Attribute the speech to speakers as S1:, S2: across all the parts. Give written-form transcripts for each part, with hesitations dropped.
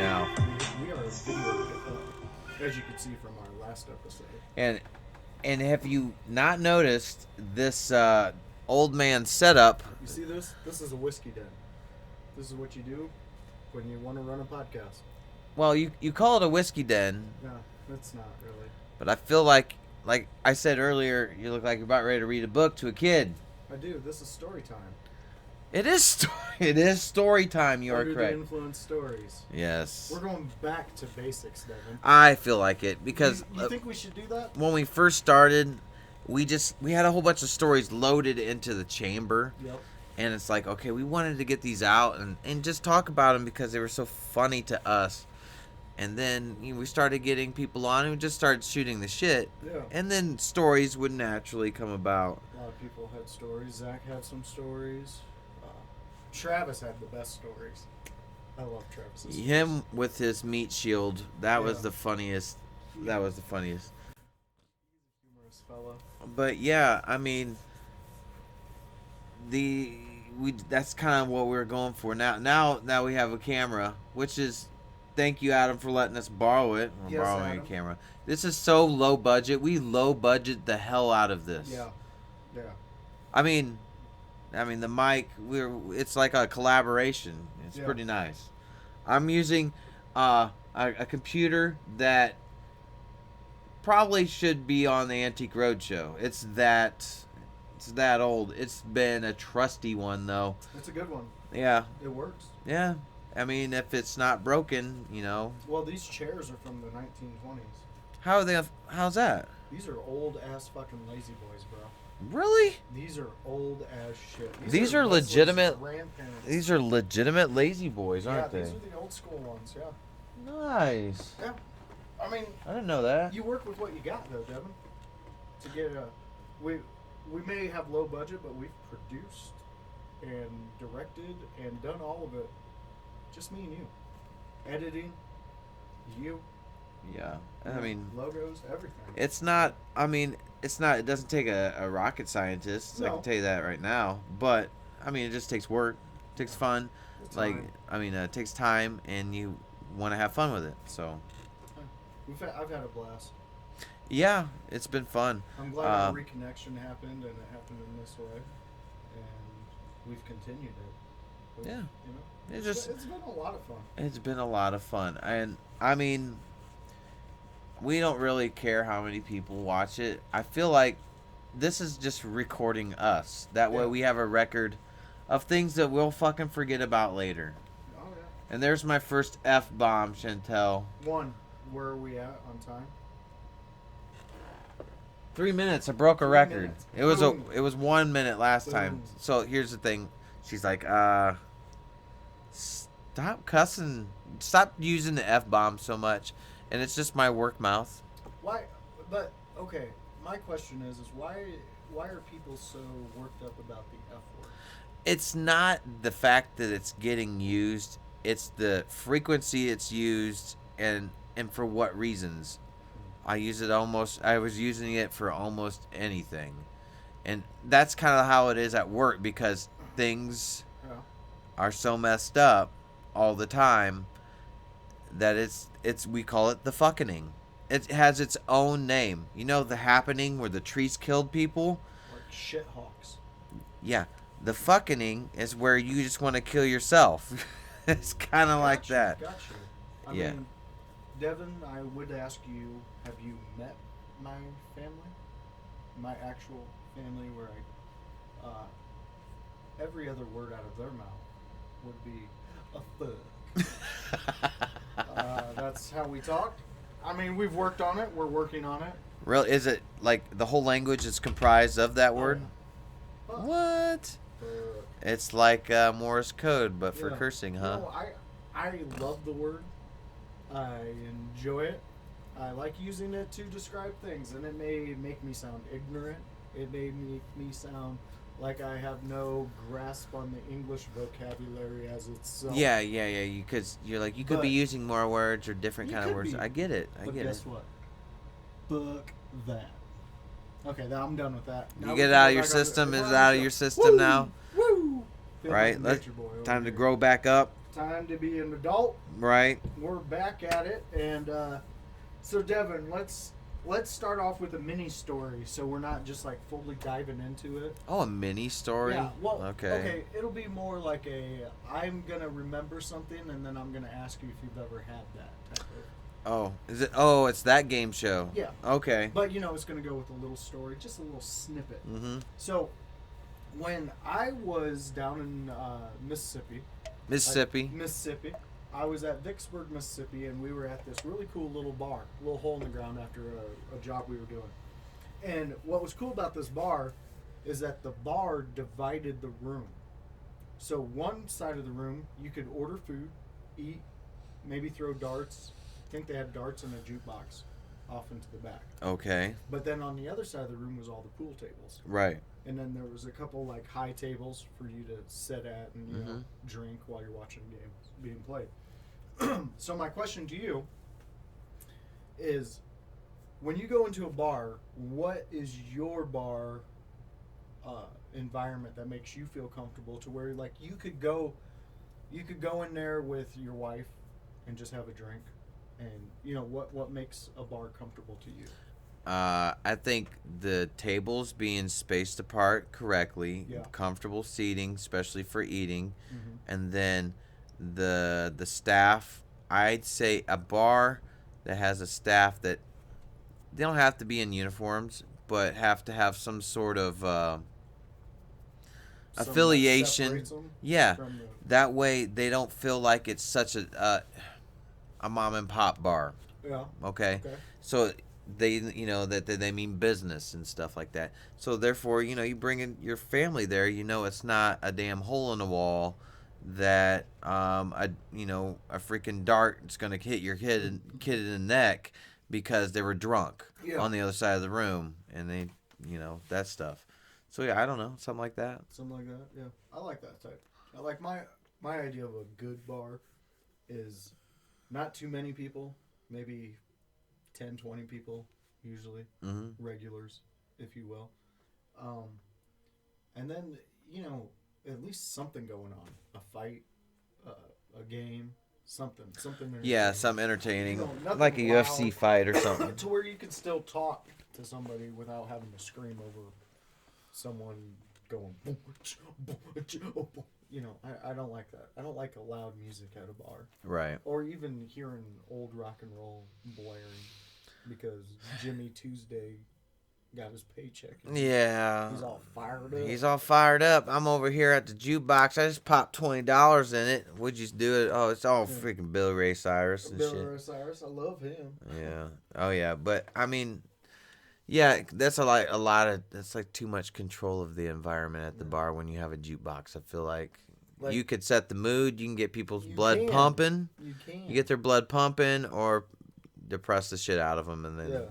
S1: now.
S2: We are a video, as you can see from our last episode.
S1: And have you not noticed this old man setup?
S2: You see this? This is a whiskey den. This is what you do when you want to run a podcast.
S1: Well, you call it a whiskey den.
S2: No, it's not really.
S1: But I feel like I said earlier, you look like you're about ready to read a book to a kid.
S2: I do. This is story time.
S1: It is story time. You are
S2: Under
S1: correct.
S2: the influence stories.
S1: Yes.
S2: We're going back to basics, Devin.
S1: I feel like it because
S2: You think we should do that?
S1: when we first started, we had a whole bunch of stories loaded into the chamber.
S2: Yep.
S1: And it's like, okay, we wanted to get these out and just talk about them because they were so funny to us. And then we started getting people on who just started shooting the shit.
S2: Yeah.
S1: And then stories would naturally come about.
S2: A lot of people had stories. Zach had some stories. Travis had the best stories. I love Travis's stories.
S1: Him with his meat shield, that was
S2: Yeah.
S1: the funniest. That was the funniest.
S2: Humorous fella.
S1: But yeah, I mean, that's kind of what we're going for now. Now we have a camera, which is, thank you, Adam, for letting us borrow it. We're
S2: Yes,
S1: borrowing
S2: Adam.
S1: a camera. This is so low budget. We low budget the hell out of this.
S2: Yeah. Yeah.
S1: I mean, the mic. It's like a collaboration. It's
S2: Yeah.
S1: pretty nice. I'm using a computer that probably should be on the Antique Roadshow. It's that old. It's been a trusty one though.
S2: It's a good one.
S1: Yeah.
S2: It works.
S1: Yeah. I mean, if it's not broken,
S2: Well, these chairs are from the 1920s.
S1: How's that?
S2: These are old ass fucking lazy boys, bro.
S1: Really?
S2: These are old as shit.
S1: These are
S2: Leslie's
S1: legitimate-
S2: grandparents.
S1: These are legitimate lazy boys,
S2: yeah,
S1: aren't
S2: these
S1: they?
S2: are the old school ones. Yeah.
S1: Nice.
S2: Yeah. I mean,
S1: I didn't know that.
S2: you work with what you got, though, Devin. To get we may have low budget, but we've produced and directed and done all of it. Just me and you. Editing. You.
S1: Yeah. I mean,
S2: logos, everything.
S1: it's not. I mean, it's not. It doesn't take a rocket scientist. I
S2: No.
S1: can tell you that right now. But I mean, it just takes work. It takes fun.
S2: It's
S1: Like
S2: fine.
S1: I mean, it takes time, and you want to have fun with it. So
S2: I've had a blast.
S1: yeah, it's been fun.
S2: I'm glad our reconnection happened, and it happened in this way, and we've continued it. With,
S1: Yeah.
S2: You know,
S1: It's
S2: been a lot of fun.
S1: It's been a lot of fun, and I mean, we don't really care how many people watch it. I feel like this is just recording us. That way,
S2: Yeah.
S1: we have a record of things that we'll fucking forget about later.
S2: Oh yeah.
S1: And there's my first F-bomb, Chantel.
S2: One. Where are we at on time?
S1: 3 minutes. I broke a
S2: 3
S1: record.
S2: minutes.
S1: It was
S2: Boom.
S1: it was 1 minute last time.
S2: Boom.
S1: So here's the thing. She's like, stop cussing. Stop using the F-bomb so much. And it's just my work mouth.
S2: Why? But okay. My question is why are people so worked up about the F word?
S1: It's not the fact that it's getting used. It's the frequency it's used and for what reasons. I was using it for almost anything. And that's kind of how it is at work because things
S2: Yeah.
S1: are so messed up all the time that we call it the fucking. It has its own name. You know the happening where the trees killed people?
S2: Like shit hawks.
S1: Yeah. The fucking is where you just want to kill yourself. It's kind of like that.
S2: Got you. I
S1: Yeah.
S2: mean, Devin, I would ask you, have you met my family? My actual family where every other word out of their mouth would be a fuck. That's how we talk. I mean, we've worked on it. We're working on it.
S1: Real? Is it like the whole language is comprised of that word?
S2: Fuck.
S1: What?
S2: Fuck.
S1: It's like Morse code, but for
S2: Yeah.
S1: cursing, huh?
S2: No, I love the word. I enjoy it. I like using it to describe things, and it may make me sound ignorant. It may make me sound like I have no grasp on the English vocabulary as itself.
S1: Yeah. Because you're like you could be
S2: But-
S1: using more words or different
S2: You
S1: kind of
S2: could
S1: words.
S2: be.
S1: I get it. I
S2: But
S1: get
S2: guess
S1: it.
S2: what? Fuck that. Okay, now I'm done with that. Now
S1: You
S2: we
S1: get
S2: can
S1: it out
S2: go
S1: of your
S2: back on the-
S1: system.
S2: we're
S1: Is
S2: on
S1: it
S2: the
S1: out of
S2: show.
S1: your system
S2: Woo!
S1: now?
S2: Woo! Feel
S1: Right?
S2: like a
S1: Let's
S2: nature boy over
S1: time to
S2: here.
S1: grow back up.
S2: time to be an adult.
S1: Right.
S2: We're back at it, and so Devin, let's start off with a mini story, so we're not just like fully diving into it.
S1: Oh, a mini story.
S2: Yeah, well,
S1: Okay.
S2: okay, it'll be more like I'm gonna remember something, and then I'm gonna ask you if you've ever had that type of.
S1: Oh, is it? Oh, it's that game show.
S2: Yeah,
S1: Okay.
S2: but it's gonna go with a little story, just a little snippet.
S1: Mm-hmm.
S2: So, when I was down in Mississippi, Mississippi. I was at Vicksburg, Mississippi, and we were at this really cool little bar, a little hole in the ground after a job we were doing. And what was cool about this bar is that the bar divided the room. So one side of the room, you could order food, eat, maybe throw darts. I think they had darts and a jukebox off into the back.
S1: Okay.
S2: But then on the other side of the room was all the pool tables.
S1: Right.
S2: And then there was a couple like high tables for you to sit at and drink while you're watching games being played. So my question to you is, when you go into a bar, what is your bar environment that makes you feel comfortable to where like you could go in there with your wife and just have a drink, and what makes a bar comfortable to you?
S1: I think the tables being spaced apart correctly,
S2: Yeah.
S1: comfortable seating, especially for eating,
S2: Mm-hmm.
S1: and then the staff. I'd say a bar that has a staff that they don't have to be in uniforms, but have to have some sort of affiliation. Yeah, that way they don't feel like it's such a mom and pop bar.
S2: Yeah.
S1: Okay. So they that they mean business and stuff like that. So therefore, you bring in your family there, it's not a damn hole in the wall that a freaking dart is going to hit your kid in the neck because they were drunk on the other side of the room, and they that stuff. So yeah, I don't know, something like that.
S2: Something like that. Yeah. I like that type. I like my idea of a good bar is not too many people, maybe 10, 20 people, usually.
S1: Mm-hmm.
S2: Regulars, if you will. And then, at least something going on. A fight, a game, something entertaining.
S1: Yeah, something entertaining.
S2: Nothing
S1: Like a
S2: loud,
S1: UFC fight or something.
S2: to where you can still talk to somebody without having to scream over someone going, I don't like that. I don't like loud music at a bar.
S1: Right.
S2: Or even hearing old rock and roll blaring because Jimmy Tuesday got his paycheck.
S1: Yeah.
S2: He's all fired up.
S1: He's all fired up. I'm over here at the jukebox. I just popped $20 in it. Would you do it? Oh, it's all freaking Billy Ray Cyrus and shit.
S2: Billy Ray Cyrus, I love him.
S1: Yeah. Oh yeah, but I mean, yeah, that's that's like too much control of the environment at the bar when you have a jukebox. I feel like you could set the mood. You can get people's blood pumping.
S2: You can.
S1: You get their blood pumping, or depress the shit out of them, and then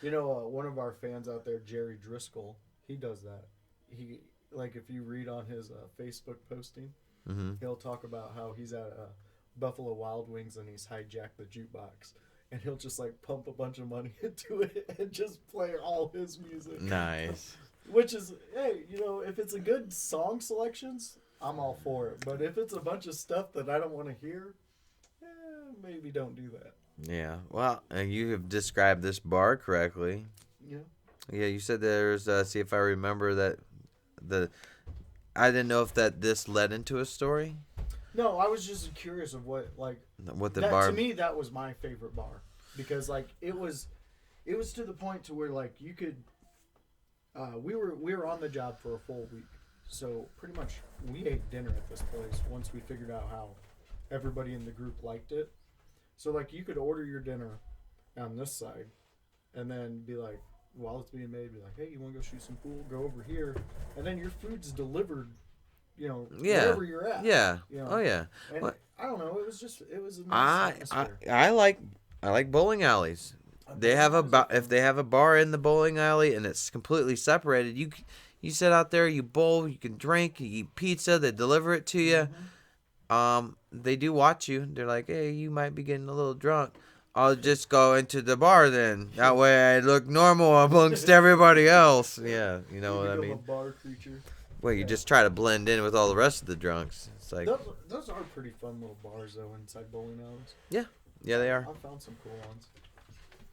S2: one of our fans out there, Jerry Driscoll, he does that. He if you read on his Facebook posting, he'll talk about how he's at Buffalo Wild Wings and he's hijacked the jukebox. And he'll just pump a bunch of money into it and just play all his music.
S1: Nice.
S2: Which is, hey, if it's a good song selections, I'm all for it. But if it's a bunch of stuff that I don't want to hear, maybe don't do that.
S1: Yeah. Well, you have described this bar correctly.
S2: Yeah.
S1: Yeah, you said there's. See if I remember that. I didn't know if this led into a story.
S2: No, I was just curious of what
S1: the
S2: that,
S1: bar.
S2: To me, that was my favorite bar because it was to the point to where you could. We were on the job for a full week, so pretty much we ate dinner at this place once we figured out how everybody in the group liked it. So you could order your dinner on this side, and then be like, while it's being made, be like, hey, you want to go shoot some pool? Go over here, and then your food's delivered. Wherever you're at.
S1: Yeah.
S2: Oh
S1: yeah.
S2: And I don't know. It was a nice atmosphere.
S1: I like bowling alleys. They have if they have a bar in the bowling alley and it's completely separated, you sit out there, you bowl, you can drink, you eat pizza, they deliver it to you. Mm-hmm. They do watch you. They're like, hey, you might be getting a little drunk. I'll just go into the bar then. That way I look normal amongst everybody else. Yeah, you know what I mean.
S2: A bar creature.
S1: Well, you just try to blend in with all the rest of the drunks. It's like,
S2: those are pretty fun little bars though inside bowling alleys.
S1: yeah, yeah, they are.
S2: I've found some cool ones.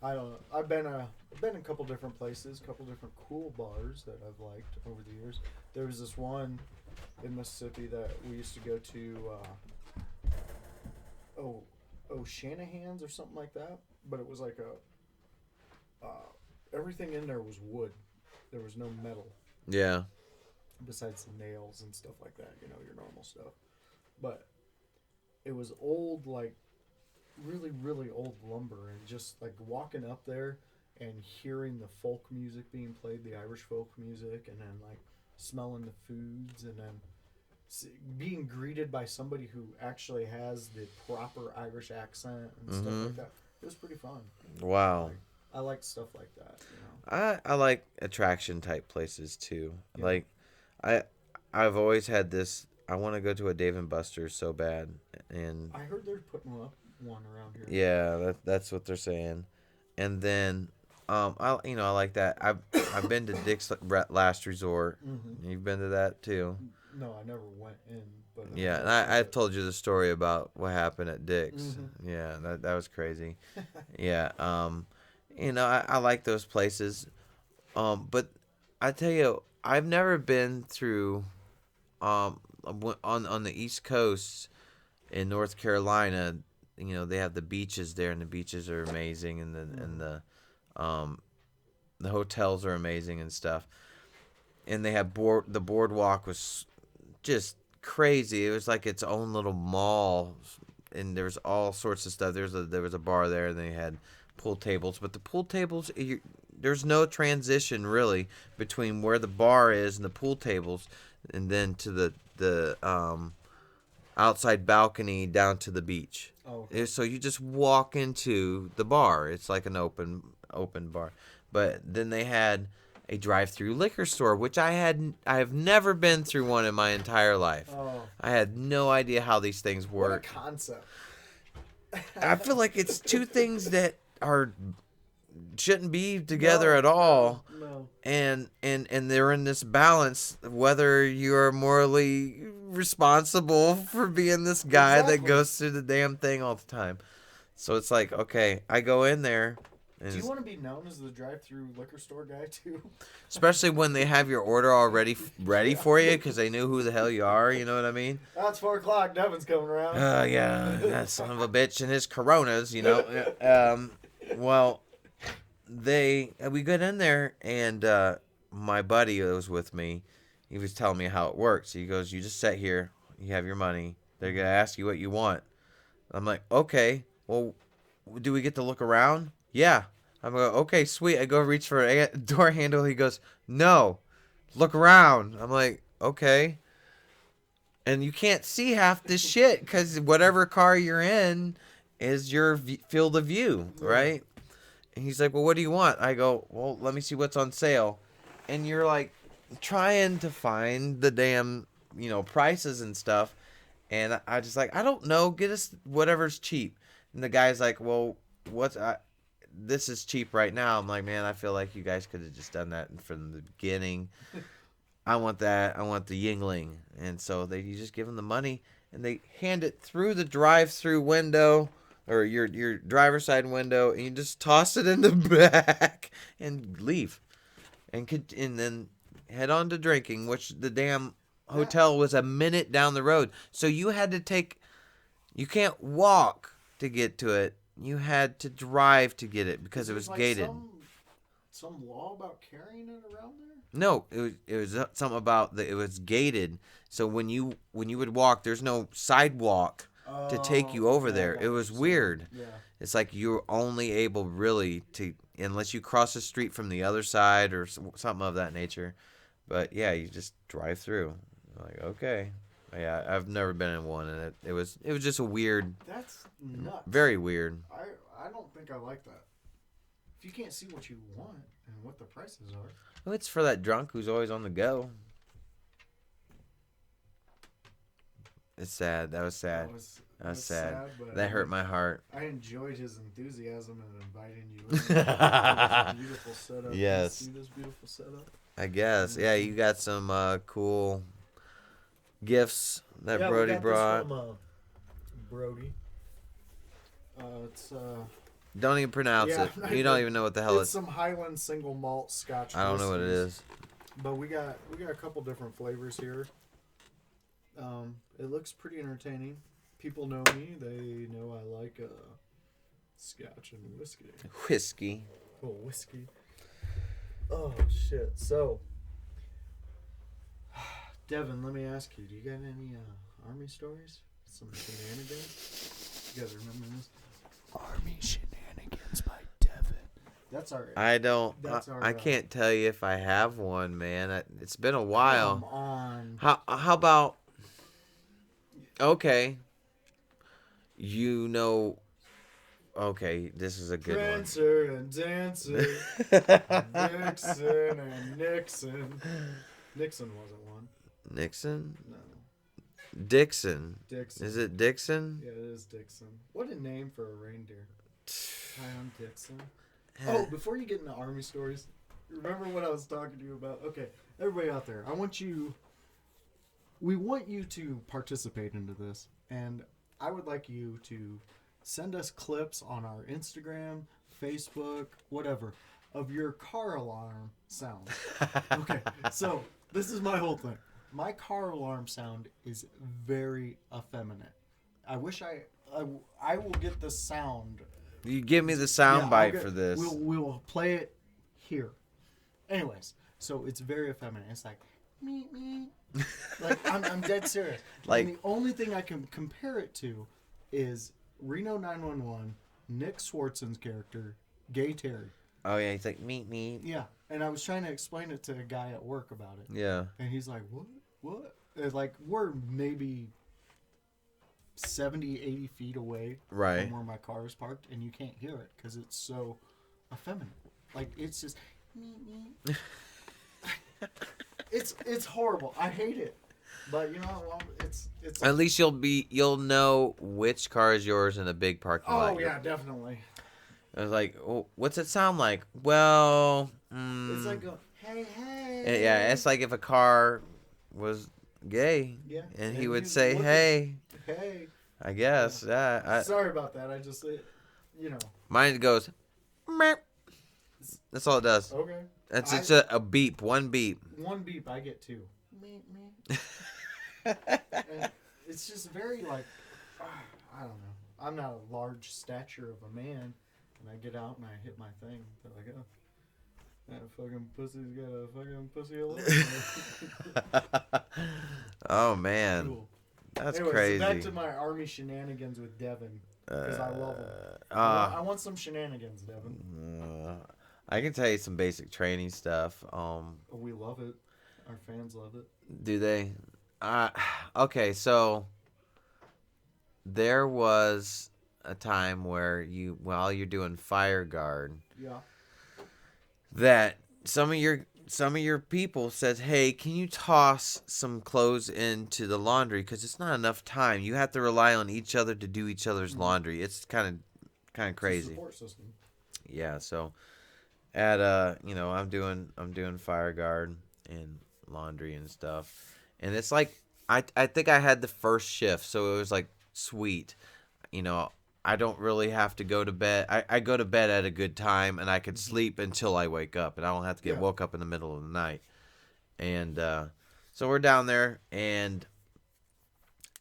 S2: I don't know. I've been in a couple different places, a couple different cool bars that I've liked over the years. There was this one in Mississippi that we used to go to. Oh, Shanahan's or something like that. But it was like everything in there was wood. There was no metal
S1: Yeah.
S2: besides the nails and stuff like that. You know, your normal stuff. But it was old, like really, really old lumber, and just like walking up there and hearing the folk music being played, the Irish folk music, and then like smelling the foods, and then being greeted by somebody who actually has the proper Irish accent and stuff
S1: Mm-hmm.
S2: like that. It was pretty fun.
S1: Wow.
S2: I like stuff like that. You know.
S1: I like attraction type places too.
S2: Yeah.
S1: Like I I've always had this. I want to go to a Dave and Buster's so bad, and
S2: I heard they're putting one around here.
S1: yeah, that's what they're saying. And then I like that. I've been to Dick's Last Resort.
S2: Mm-hmm.
S1: You've been to that too.
S2: No, I never went in, but
S1: Yeah, and I've told you the story about what happened at Dick's.
S2: Mm-hmm.
S1: Yeah, that was crazy. Yeah, I like those places. But I tell you, I've never been through on the East Coast in North Carolina. They have the beaches there, and the beaches are amazing, and um the hotels are amazing and stuff. And they have the boardwalk was just crazy. It was like its own little mall, and there was all sorts of stuff. There was a bar there, and they had pool tables. But the pool tables, there's no transition really between where the bar is and the pool tables, and then to the outside balcony down to the beach.
S2: Oh, okay.
S1: So you just walk into the bar. It's like an open bar. But then they had a drive-through liquor store, which I have never been through one in my entire life.
S2: Oh.
S1: I had no idea how these things
S2: What a
S1: work.
S2: concept.
S1: I feel like it's two things that shouldn't be together
S2: No,
S1: at all.
S2: No.
S1: And they're in this balance, whether you're morally responsible for being this guy that
S2: Exactly.
S1: goes through the damn thing all the time. So it's like, okay, I go in there, and
S2: Do you want to be known as the drive-through liquor store guy too?
S1: especially when they have your order already ready for you because they knew who the hell you are. You know what I mean?
S2: That's 4 o'clock. Devin's coming around.
S1: Yeah, that son of a bitch and his Coronas. Well, we got in there, and my buddy that was with me, he was telling me how it works. He goes, "You just sit here. You have your money. They're gonna ask you what you want." I'm like, "Okay. Well, do we get to look around?" "Yeah." I'm like, "Okay, sweet." I go reach for a door handle. He goes, "No, look around." I'm like, "Okay." And you can't see half this shit because whatever car you're in is your field of view, right? And he's like, "Well, what do you want?" I go, "Well, let me see what's on sale." And you're like trying to find the damn, prices and stuff. And I just like, I don't know, get us whatever's cheap. And the guy's like, "Well, this is cheap right now." I'm like, "Man, I feel like you guys could have just done that from the beginning." I want that. I want the Yingling. And so you just give them the money, and they hand it through the drive-through window or your driver's side window, and you just toss it in the back and leave, and then head on to drinking, which the damn hotel was a minute down the road. So you had to you can't walk to get to it. You had to drive to get it because it was
S2: like
S1: gated.
S2: Some law about carrying it around there?
S1: No, it was something about it was gated. So when you would walk, there's no sidewalk to take you over there. It was weird.
S2: Yeah.
S1: It's like you're only able really to, unless you cross the street from the other side or something of that nature. But yeah, you just drive through. Like, okay. Yeah, I've never been in one, and it was just a weird.
S2: That's nuts.
S1: Very weird.
S2: I don't think I like that. If you can't see what you want and what the prices are.
S1: Well, it's for that drunk who's always on the go. It's sad. That was sad. That was sad.
S2: But
S1: That hurt my heart.
S2: I enjoyed his enthusiasm in inviting you in. This beautiful setup.
S1: Yes.
S2: See this beautiful setup?
S1: I guess. Yeah, you got some cool gifts that
S2: Yeah, we
S1: Brody
S2: got this
S1: brought.
S2: from Brody. It's
S1: Don't even pronounce
S2: yeah,
S1: it. You don't even know what the hell
S2: it's
S1: it's.
S2: some Highland single malt Scotch
S1: I don't know what it
S2: whiskeys.
S1: is.
S2: But we got a couple different flavors here. It looks pretty entertaining. People know me. They know I like Scotch and whiskey.
S1: Whiskey.
S2: Oh, whiskey. Oh shit. So, Devin, let me ask you: do you got any army stories? Some shenanigans? You guys remember this? Army shenanigans by Devin. That's our.
S1: I don't.
S2: That's our.
S1: I can't tell you if I have one, man. It's been a
S2: Come
S1: while.
S2: on.
S1: How about? Okay. You know. Okay, this is a good
S2: Prancer and Dancer,
S1: one.
S2: Vixen and Nixon. Nixon wasn't one.
S1: Nixon?
S2: No,
S1: Dixon.
S2: Dixon.
S1: Is it Dixon?
S2: Yeah, it is Dixon. What a name for a reindeer. Hi, I'm Dixon. Oh, before you get into army stories, remember what I was talking to you about? Okay, everybody out there, we want you to participate into this, and I would like you to send us clips on our Instagram, Facebook, whatever, of your car alarm sound. Okay, so this is my whole thing. My car alarm sound is very effeminate. I wish I will get the sound.
S1: You give me the sound bite for this.
S2: We'll play it here. Anyways, so it's very effeminate. It's like me me. Like I'm dead serious.
S1: Like-
S2: and the only thing I can compare it to is Reno 911, Nick Swartzen's character, Gay Terry.
S1: Oh yeah, he's like meet me.
S2: Yeah, and I was trying to explain it to a guy at work about it.
S1: Yeah.
S2: And he's like, what? What? It's like, we're maybe 70, 80 feet away
S1: Right.
S2: from where my car is parked, and you can't hear it because it's so effeminate. Like, it's just... it's horrible. I hate it. But, you know, well, it's
S1: At least you'll know which car is yours in a big parking lot.
S2: Oh, yeah, definitely.
S1: I was like, oh, what's it sound like? Well,
S2: It's like, hey, hey.
S1: yeah, it's like if a car was gay,
S2: Yeah.
S1: and he
S2: And
S1: would
S2: he's
S1: say,
S2: looking-
S1: "Hey."
S2: Hey.
S1: I guess. Yeah.
S2: Sorry about that. I just, you know.
S1: Mine goes. Meow. That's all it does.
S2: Okay.
S1: It's just a beep, one beep.
S2: One beep, I get two. And it's just very like, I don't know. I'm not a large stature of a man, and I get out and I hit my thing. They're like, oh, that fucking pussy's got a fucking pussy alert.
S1: Oh man,
S2: Cool.
S1: that's
S2: Anyways,
S1: crazy.
S2: So back to my army shenanigans with Devin, because I love them. I want some shenanigans, Devin.
S1: I can tell you some basic training stuff.
S2: We love it. Our fans love it.
S1: Do they? Okay, so there was a time where while you're doing fire guard,
S2: Yeah.
S1: that some of your people said, "Hey, can you toss some clothes into the laundry? Because it's not enough time. You have to rely on each other to do each other's laundry. It's kind of crazy."
S2: It's a support system.
S1: Yeah. So at I'm doing fire guard and laundry and stuff, and it's like I think I had the first shift, so it was like sweet. I don't really have to go to bed. I go to bed at a good time, and I can sleep until I wake up, and I don't have to get woke up in the middle of the night. And so we're down there, and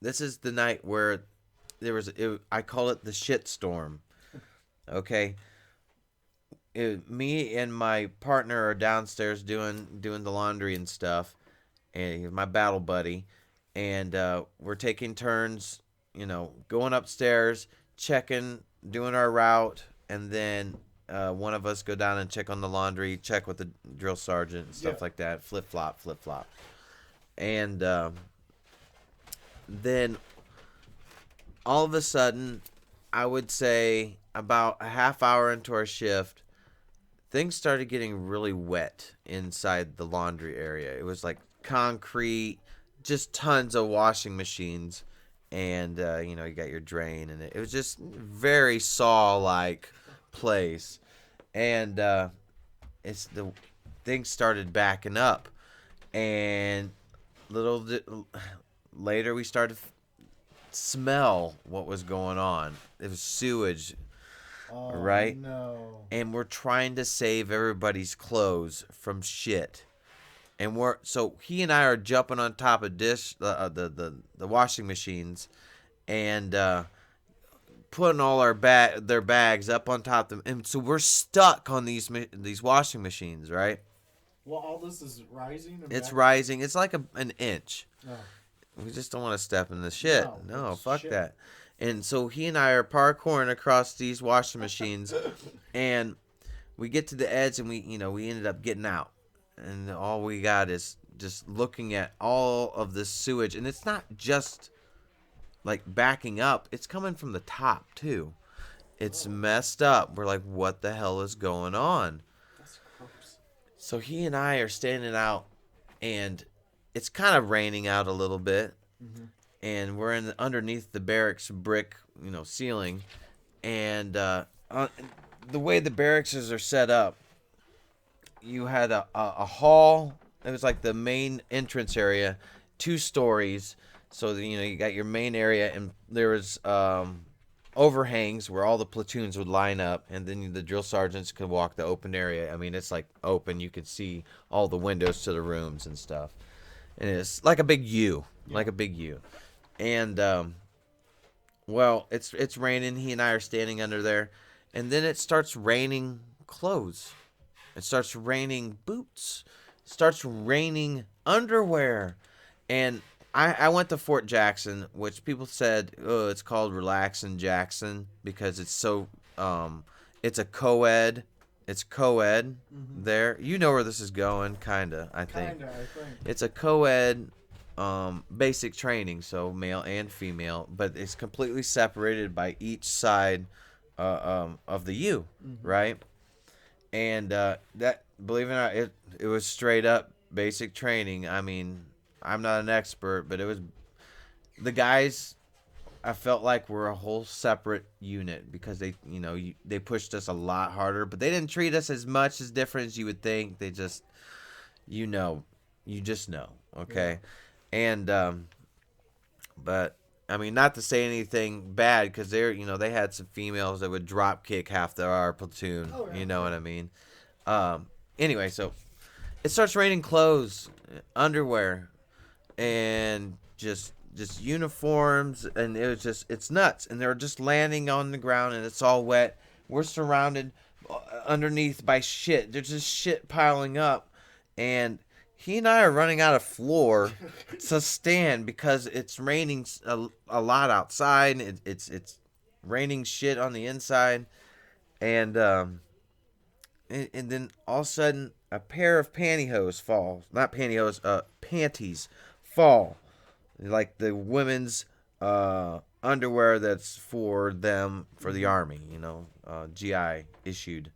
S1: this is the night where I call it the shit storm. Okay. Me and my partner are downstairs doing the laundry and stuff, and he's my battle buddy, and we're taking turns, going upstairs, checking, doing our route, and then one of us go down and check on the laundry, check with the drill sergeant and stuff like that, flip flop, and then all of a sudden, I would say about a half hour into our shift, things started getting really wet inside the laundry area. It was like concrete, just tons of washing machines, and you got your drain, and it was just very Saw-like place, and it's the things started backing up, and later we started to smell what was going on. It was sewage,
S2: Oh
S1: right?
S2: no.
S1: And we're trying to save everybody's clothes from shit. And he and I are jumping on top of the washing machines, and putting all their bags up on top of them, and so we're stuck on these washing machines, right?
S2: Well, all this is rising and
S1: It's
S2: back.
S1: rising. It's like an inch.
S2: Oh
S1: We just don't want to step in the shit.
S2: no,
S1: No,
S2: it's
S1: fuck
S2: shit.
S1: that. And so he and I are parkouring across these washing machines, and we get to the edge, and we ended up getting out, and all we got is just looking at all of this sewage, and it's not just like backing up; it's coming from the top too. It's
S2: Oh,
S1: messed up. We're like, what the hell is going on?
S2: that's gross.
S1: So he and I are standing out, and it's kind of raining out a little bit,
S2: Mm-hmm.
S1: and we're underneath the barracks brick, ceiling, and the way the barracks are set up, you had a hall. It was like the main entrance area, 2 stories. So you got your main area, and there was overhangs where all the platoons would line up, and then the drill sergeants could walk the open area. I mean, it's like open. You could see all the windows to the rooms and stuff, and it's like a big U,
S2: Yeah.
S1: like a big U. And well, it's raining. He and I are standing under there, and then it starts raining clothes. It starts raining boots. It starts raining underwear. And I went to Fort Jackson, which people said, oh, it's called Relaxin' Jackson because it's a co-ed. It's co-ed
S2: Mm-hmm.
S1: there. You know where this is going, kinda, I think.
S2: Kinda, I think.
S1: It's a co-ed basic training, so male and female, but it's completely separated by each side of the U,
S2: Mm-hmm.
S1: right? And that, believe it or not, it was straight up basic training. I mean, I'm not an expert, but it was the guys. I felt like we're a whole separate unit because they pushed us a lot harder, but they didn't treat us as much as different as you would think. They just you know, you just know,
S2: Yeah.
S1: okay, and but I mean, not to say anything bad because they had some females that would drop kick half our platoon.
S2: Oh yeah.
S1: You know
S2: Yeah.
S1: what I mean? Um, anyway, so it starts raining clothes, underwear, and just uniforms, and it's nuts. And they're just landing on the ground, and it's all wet. We're surrounded underneath by shit. There's just shit piling up, and he and I are running out of floor to stand because it's raining a lot outside. It's raining shit on the inside, and and then all of a sudden a pair of pantyhose falls. Not pantyhose, panties fall. Like the women's underwear that's for them for the
S2: Mm-hmm.
S1: army, GI issued.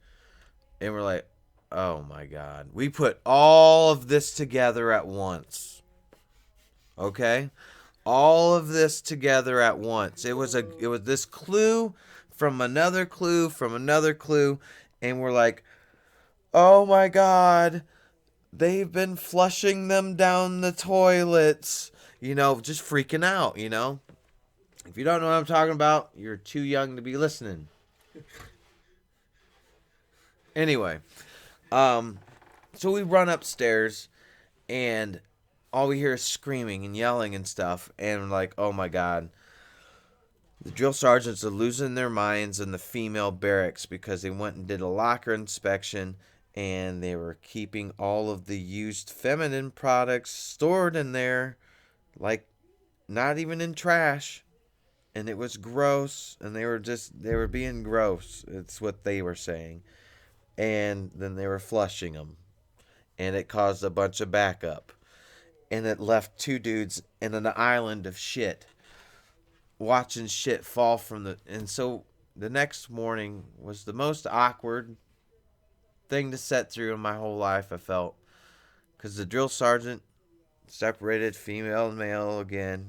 S1: And we're like, oh my god. We put all of this together at once. Okay? All of this together at once. It was this clue from another clue from another clue, and we're like, oh my god, they've been flushing them down the toilets. Just freaking out. If you don't know what I'm talking about, you're too young to be listening. Anyway, so we run upstairs, and all we hear is screaming and yelling and stuff, and we're like, oh my god. The drill sergeants are losing their minds in the female barracks because they went and did a locker inspection, and they were keeping all of the used feminine products stored in there, like not even in trash. And it was gross, and they were being gross. It's what they were saying. And then they were flushing them, and it caused a bunch of backup. And it left 2 dudes in an island of shit watching shit fall from the. And so the next morning was the most awkward thing to set through in my whole life, I felt. Because the drill sergeant separated female and male again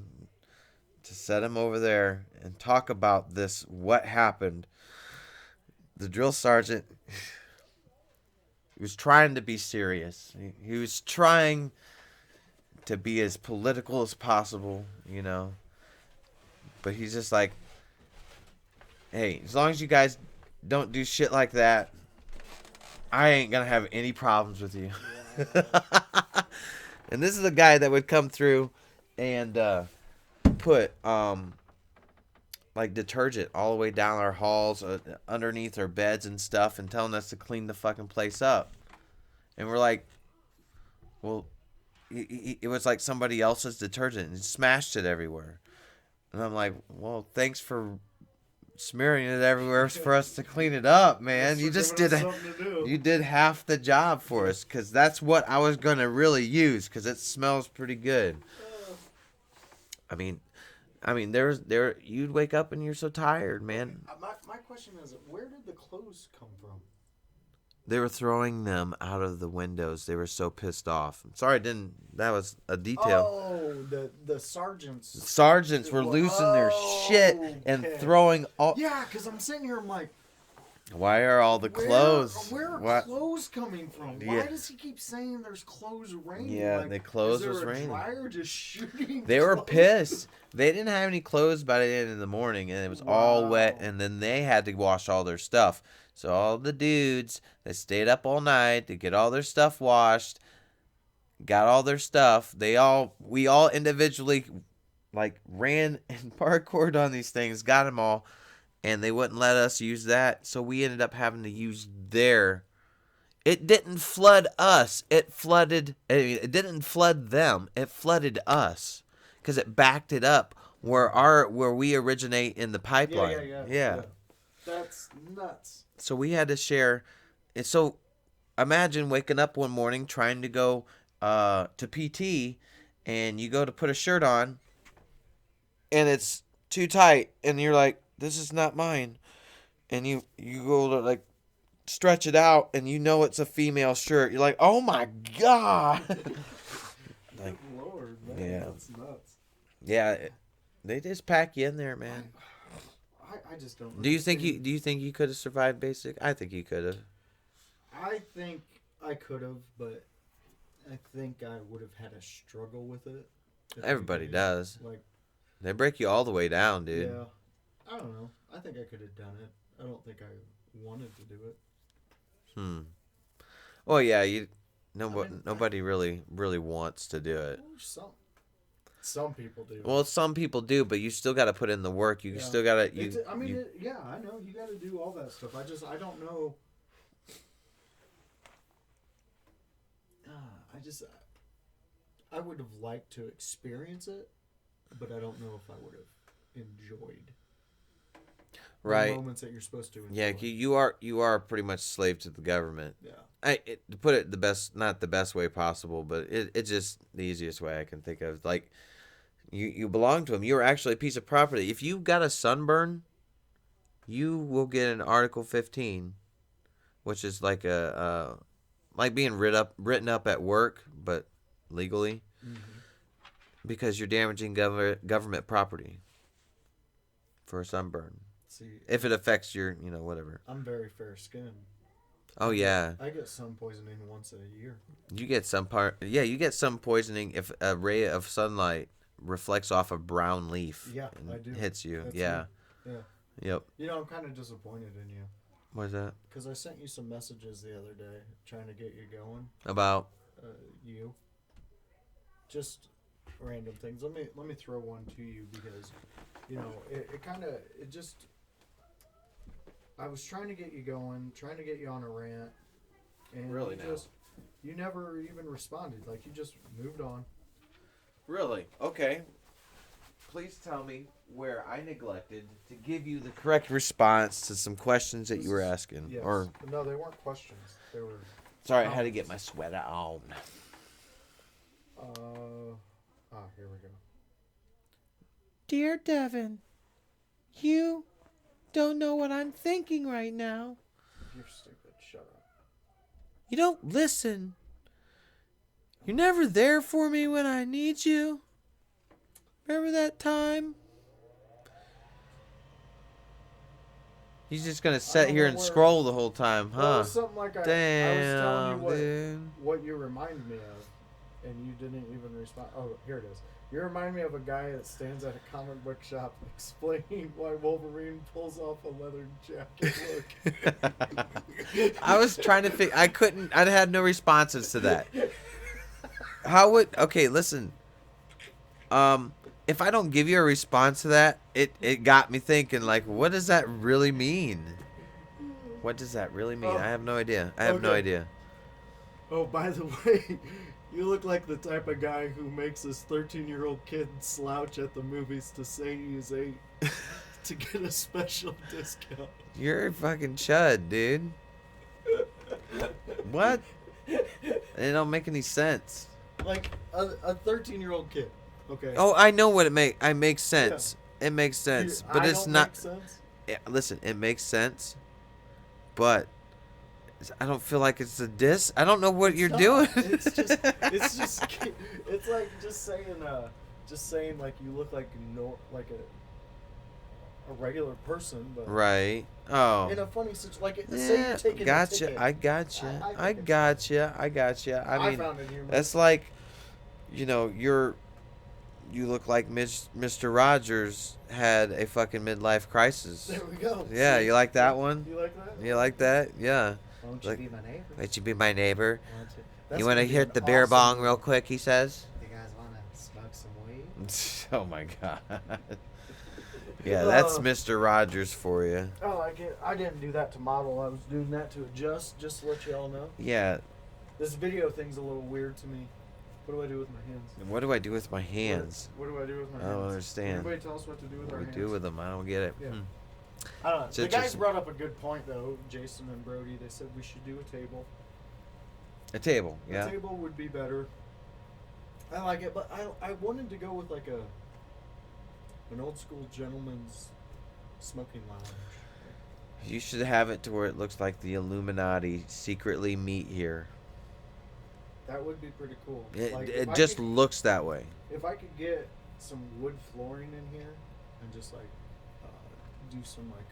S1: to set him over there and talk about this, what happened. The drill sergeant was trying to be serious. He was trying to be as political as possible, you know. But he's just like, hey, as long as you guys don't do shit like that, I ain't gonna have any problems with you.
S2: Wow.
S1: And this is a guy that would come through and put like detergent all the way down our halls, underneath our beds and stuff, and telling us to clean the fucking place up. And we're like, well, it was like somebody else's detergent and smashed it everywhere. And I'm like, well, thanks for smearing it everywhere for us to clean it up, man.
S2: Thanks
S1: You
S2: for
S1: just
S2: giving
S1: did
S2: us something to do.
S1: you did half the job for us, because that's what I was gonna really use, because it smells pretty good. I mean, there you'd wake up and you're so tired, man.
S2: My question is, where did the clothes come from?
S1: They were throwing them out of the windows. They were so pissed off. I'm sorry, I didn't. That was a detail.
S2: Oh, the sergeants.
S1: Sergeants were losing their shit and
S2: Okay.
S1: throwing all.
S2: Yeah, because I'm sitting here, I'm like,
S1: Why are all the clothes?
S2: Where are
S1: What?
S2: clothes coming from?
S1: Yeah.
S2: Why does he keep saying there's clothes raining?
S1: Yeah,
S2: like,
S1: the clothes
S2: is there
S1: was
S2: a
S1: raining.
S2: dryer just shooting?
S1: They were
S2: clothes?
S1: pissed. They didn't have any clothes by the end of the morning, and it was all
S2: Wow.
S1: wet. And then they had to wash all their stuff. So all the dudes that stayed up all night to get all their stuff washed, got all their stuff. We all individually, like, ran and parkoured on these things, got them all, and they wouldn't let us use that. So we ended up having to use their. It didn't flood us. It flooded. It didn't flood them. It flooded us, because it backed it up where we originate in the pipeline.
S2: Yeah. That's nuts.
S1: So we had to share. And so imagine waking up one morning trying to go to PT, and you go to put a shirt on, and it's too tight, and you're like, "This is not mine," and you go to, like, stretch it out, and you know it's a female shirt. You're like, "Oh my god!" Like,
S2: Good Lord, man,
S1: yeah.
S2: that's nuts.
S1: yeah, they just pack you in there, man.
S2: I just don't.
S1: Do you think you could have survived basic? I think you could have.
S2: I think I could have, but I think I would have had a struggle with it.
S1: Everybody does.
S2: Like,
S1: They break you all the way down, dude.
S2: yeah, I don't know. I think I could have done it. I don't think I wanted to do it.
S1: Well, yeah,
S2: mean,
S1: nobody really wants to do it.
S2: Well, some people do.
S1: Well, some people do, but you still got to put in the work. You
S2: Yeah.
S1: still got to.
S2: Yeah, I know you got to do all that stuff. I don't know. I would have liked to experience it, but I don't know if I would have enjoyed
S1: Right.
S2: the moments that you're supposed to enjoy.
S1: Yeah, you are pretty much slave to the government.
S2: Yeah.
S1: To put it not the best way possible, but it's just the easiest way I can think of. Like, you belong to them. You're actually a piece of property. If you got a sunburn, you will get an Article 15, which is like like being written up at work, but legally, because you're damaging government property for a sunburn.
S2: See,
S1: If it affects your, whatever.
S2: I'm very fair skinned.
S1: Oh yeah,
S2: I get sun poisoning once a year.
S1: you get you get sun poisoning if a ray of sunlight reflects off a brown leaf.
S2: Yeah,
S1: and
S2: I do.
S1: hits you.
S2: That's
S1: Yeah.
S2: me. Yeah.
S1: Yep.
S2: You know, I'm kind of disappointed in you.
S1: What's that
S2: Because I sent you some messages the other day trying to get you going.
S1: about?
S2: You. Just random things. Let me throw one to you because, it just. I was trying to get you going, trying to get you on a rant, and
S1: Really
S2: you never even responded. Like, you just moved on.
S1: Really? Okay. Please tell me where I neglected to give you the correct response to some questions that you were asking.
S2: Yes.
S1: Or
S2: No, they weren't questions. They were.
S1: sorry, I had to get my sweater on.
S2: Here we go.
S1: Dear Devin, you don't know what I'm thinking right now.
S2: You're stupid. Shut up.
S1: You don't listen. You're never there for me when I need you. Remember that time? He's just gonna sit here and scroll the whole time,
S2: Well, it
S1: huh?
S2: was something like I was
S1: Damn,
S2: telling you
S1: dude.
S2: what you remind me of. and you didn't even respond. Oh, here it is. You remind me of a guy that stands at a comic book shop explaining why Wolverine pulls off a leather jacket look.
S1: I was trying to think. I couldn't. I had no responses to that. How would? Okay, listen. Um, if I don't give you a response to that, it got me thinking. Like, what does that really mean? What does that really mean?
S2: Oh,
S1: I have no idea. I have no
S2: okay.
S1: idea.
S2: Oh, by the way, you look like the type of guy who makes his 13-year-old kid slouch at the movies to say he's 8 to get a special discount.
S1: You're a fucking chud, dude. What? It don't make any sense.
S2: Like a 13-year-old kid. Okay.
S1: Oh, I know what it makes sense. It makes sense, but
S2: I
S1: it's
S2: don't
S1: not.
S2: make sense.
S1: Yeah, listen, it makes sense, but I don't feel like it's a diss. I don't know what
S2: It's
S1: you're
S2: not.
S1: doing.
S2: It's like just saying like you look like like a regular person, but
S1: Right. Oh.
S2: in a funny situation. Like say
S1: Yeah.
S2: you're taking a
S1: Gotcha.
S2: ticket.
S1: I gotcha.
S2: I
S1: I
S2: think it's
S1: gotcha. I gotcha. I mean,
S2: found it humorous.
S1: that's like, you look like Mr. Rogers had a fucking midlife crisis.
S2: There we go.
S1: Yeah,
S2: See?
S1: you like that one?
S2: You like that?
S1: You like that? Yeah.
S2: Won't you
S1: Like,
S2: be my neighbor?
S1: wait, you be my neighbor.
S2: Won't you?
S1: You want to hit the beer bong real quick? He says.
S2: You guys want to smoke some weed?
S1: Oh my god. Yeah, that's
S2: Uh,
S1: Mr. Rogers for you.
S2: Oh, I didn't do that to model. I was doing that to adjust, just to let you all know.
S1: Yeah.
S2: This video thing's a little weird to me. What do I do with my hands?
S1: What do I do with my hands?
S2: What do I do with my
S1: I
S2: hands?
S1: don't understand.
S2: Everybody tell us what to do with
S1: What
S2: our
S1: we
S2: hands.
S1: do with them? I don't get it.
S2: Yeah.
S1: Hmm.
S2: I don't know.
S1: It's
S2: The guys
S1: interesting.
S2: brought up a good point, though, Jason and Brody. They said we should do a table.
S1: A table.
S2: A
S1: Yeah.
S2: table would be better. I like it, but I wanted to go with like an old school gentleman's smoking lounge.
S1: You should have it to where it looks like the Illuminati secretly meet here.
S2: That would be pretty cool.
S1: It,
S2: Like,
S1: it
S2: if I
S1: just
S2: could-
S1: looks that way.
S2: If I could get some wood flooring in here and just like do some like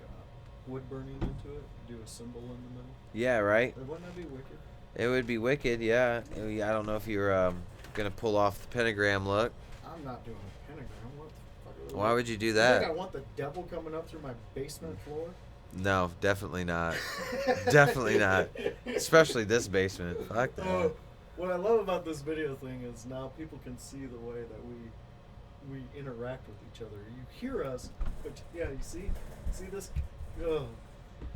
S2: wood burning into it, do a symbol in the middle,
S1: Yeah, right?
S2: wouldn't that be wicked?
S1: It would be wicked, yeah. I don't know if you're going to pull off the pentagram look.
S2: I'm not doing a pentagram. What the fuck?
S1: Why would you do
S2: You think I
S1: that?
S2: want the devil coming up through my basement floor?
S1: No, definitely not. Definitely not. Especially this basement. Fuck that.
S2: What I love about this video thing is now people can see the way that we interact with each other. You hear us, but yeah, you see this. Ugh.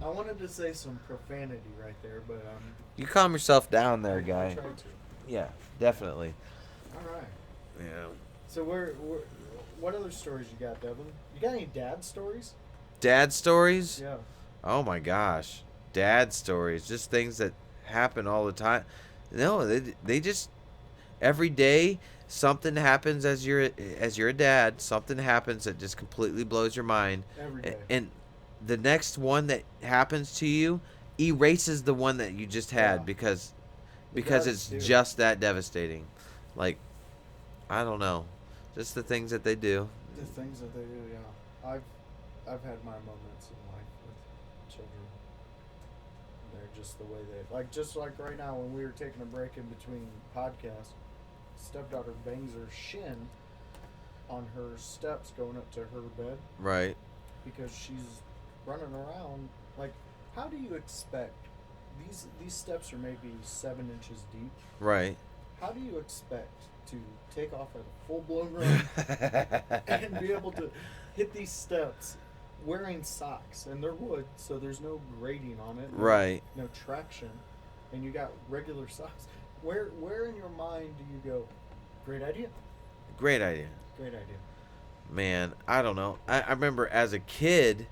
S2: I wanted to say some profanity right there, but
S1: You calm yourself down there,
S2: I
S1: guy.
S2: tried to.
S1: Yeah, definitely.
S2: All right.
S1: Yeah.
S2: So what other stories you got, Devin? You got any dad stories?
S1: Dad stories?
S2: Yeah.
S1: Oh my gosh. Dad stories. Just things that happen all the time. No, they just every day something happens as you're a dad, something happens that just completely blows your mind.
S2: Every day.
S1: And the next one that happens to you erases the one that you just had
S2: Yeah.
S1: because
S2: It does,
S1: it's
S2: dude.
S1: just that devastating. Like, I don't know. Just the things that they do.
S2: The things that they do, yeah. I've had my moments in life with children. They're just the way just like right now when we were taking a break in between podcasts, stepdaughter bangs her shin on her steps going up to her bed
S1: Right.
S2: because she's running around. Like, how do you expect these steps are maybe 7 inches deep?
S1: Right.
S2: How do you expect to take off at a full blown run and be able to hit these steps wearing socks? And they're wood, so there's no grading on it.
S1: Right.
S2: No traction. And you got regular socks. Where in your mind do you go, great idea?
S1: Great idea.
S2: Great idea.
S1: Man, I don't know. I remember as a kid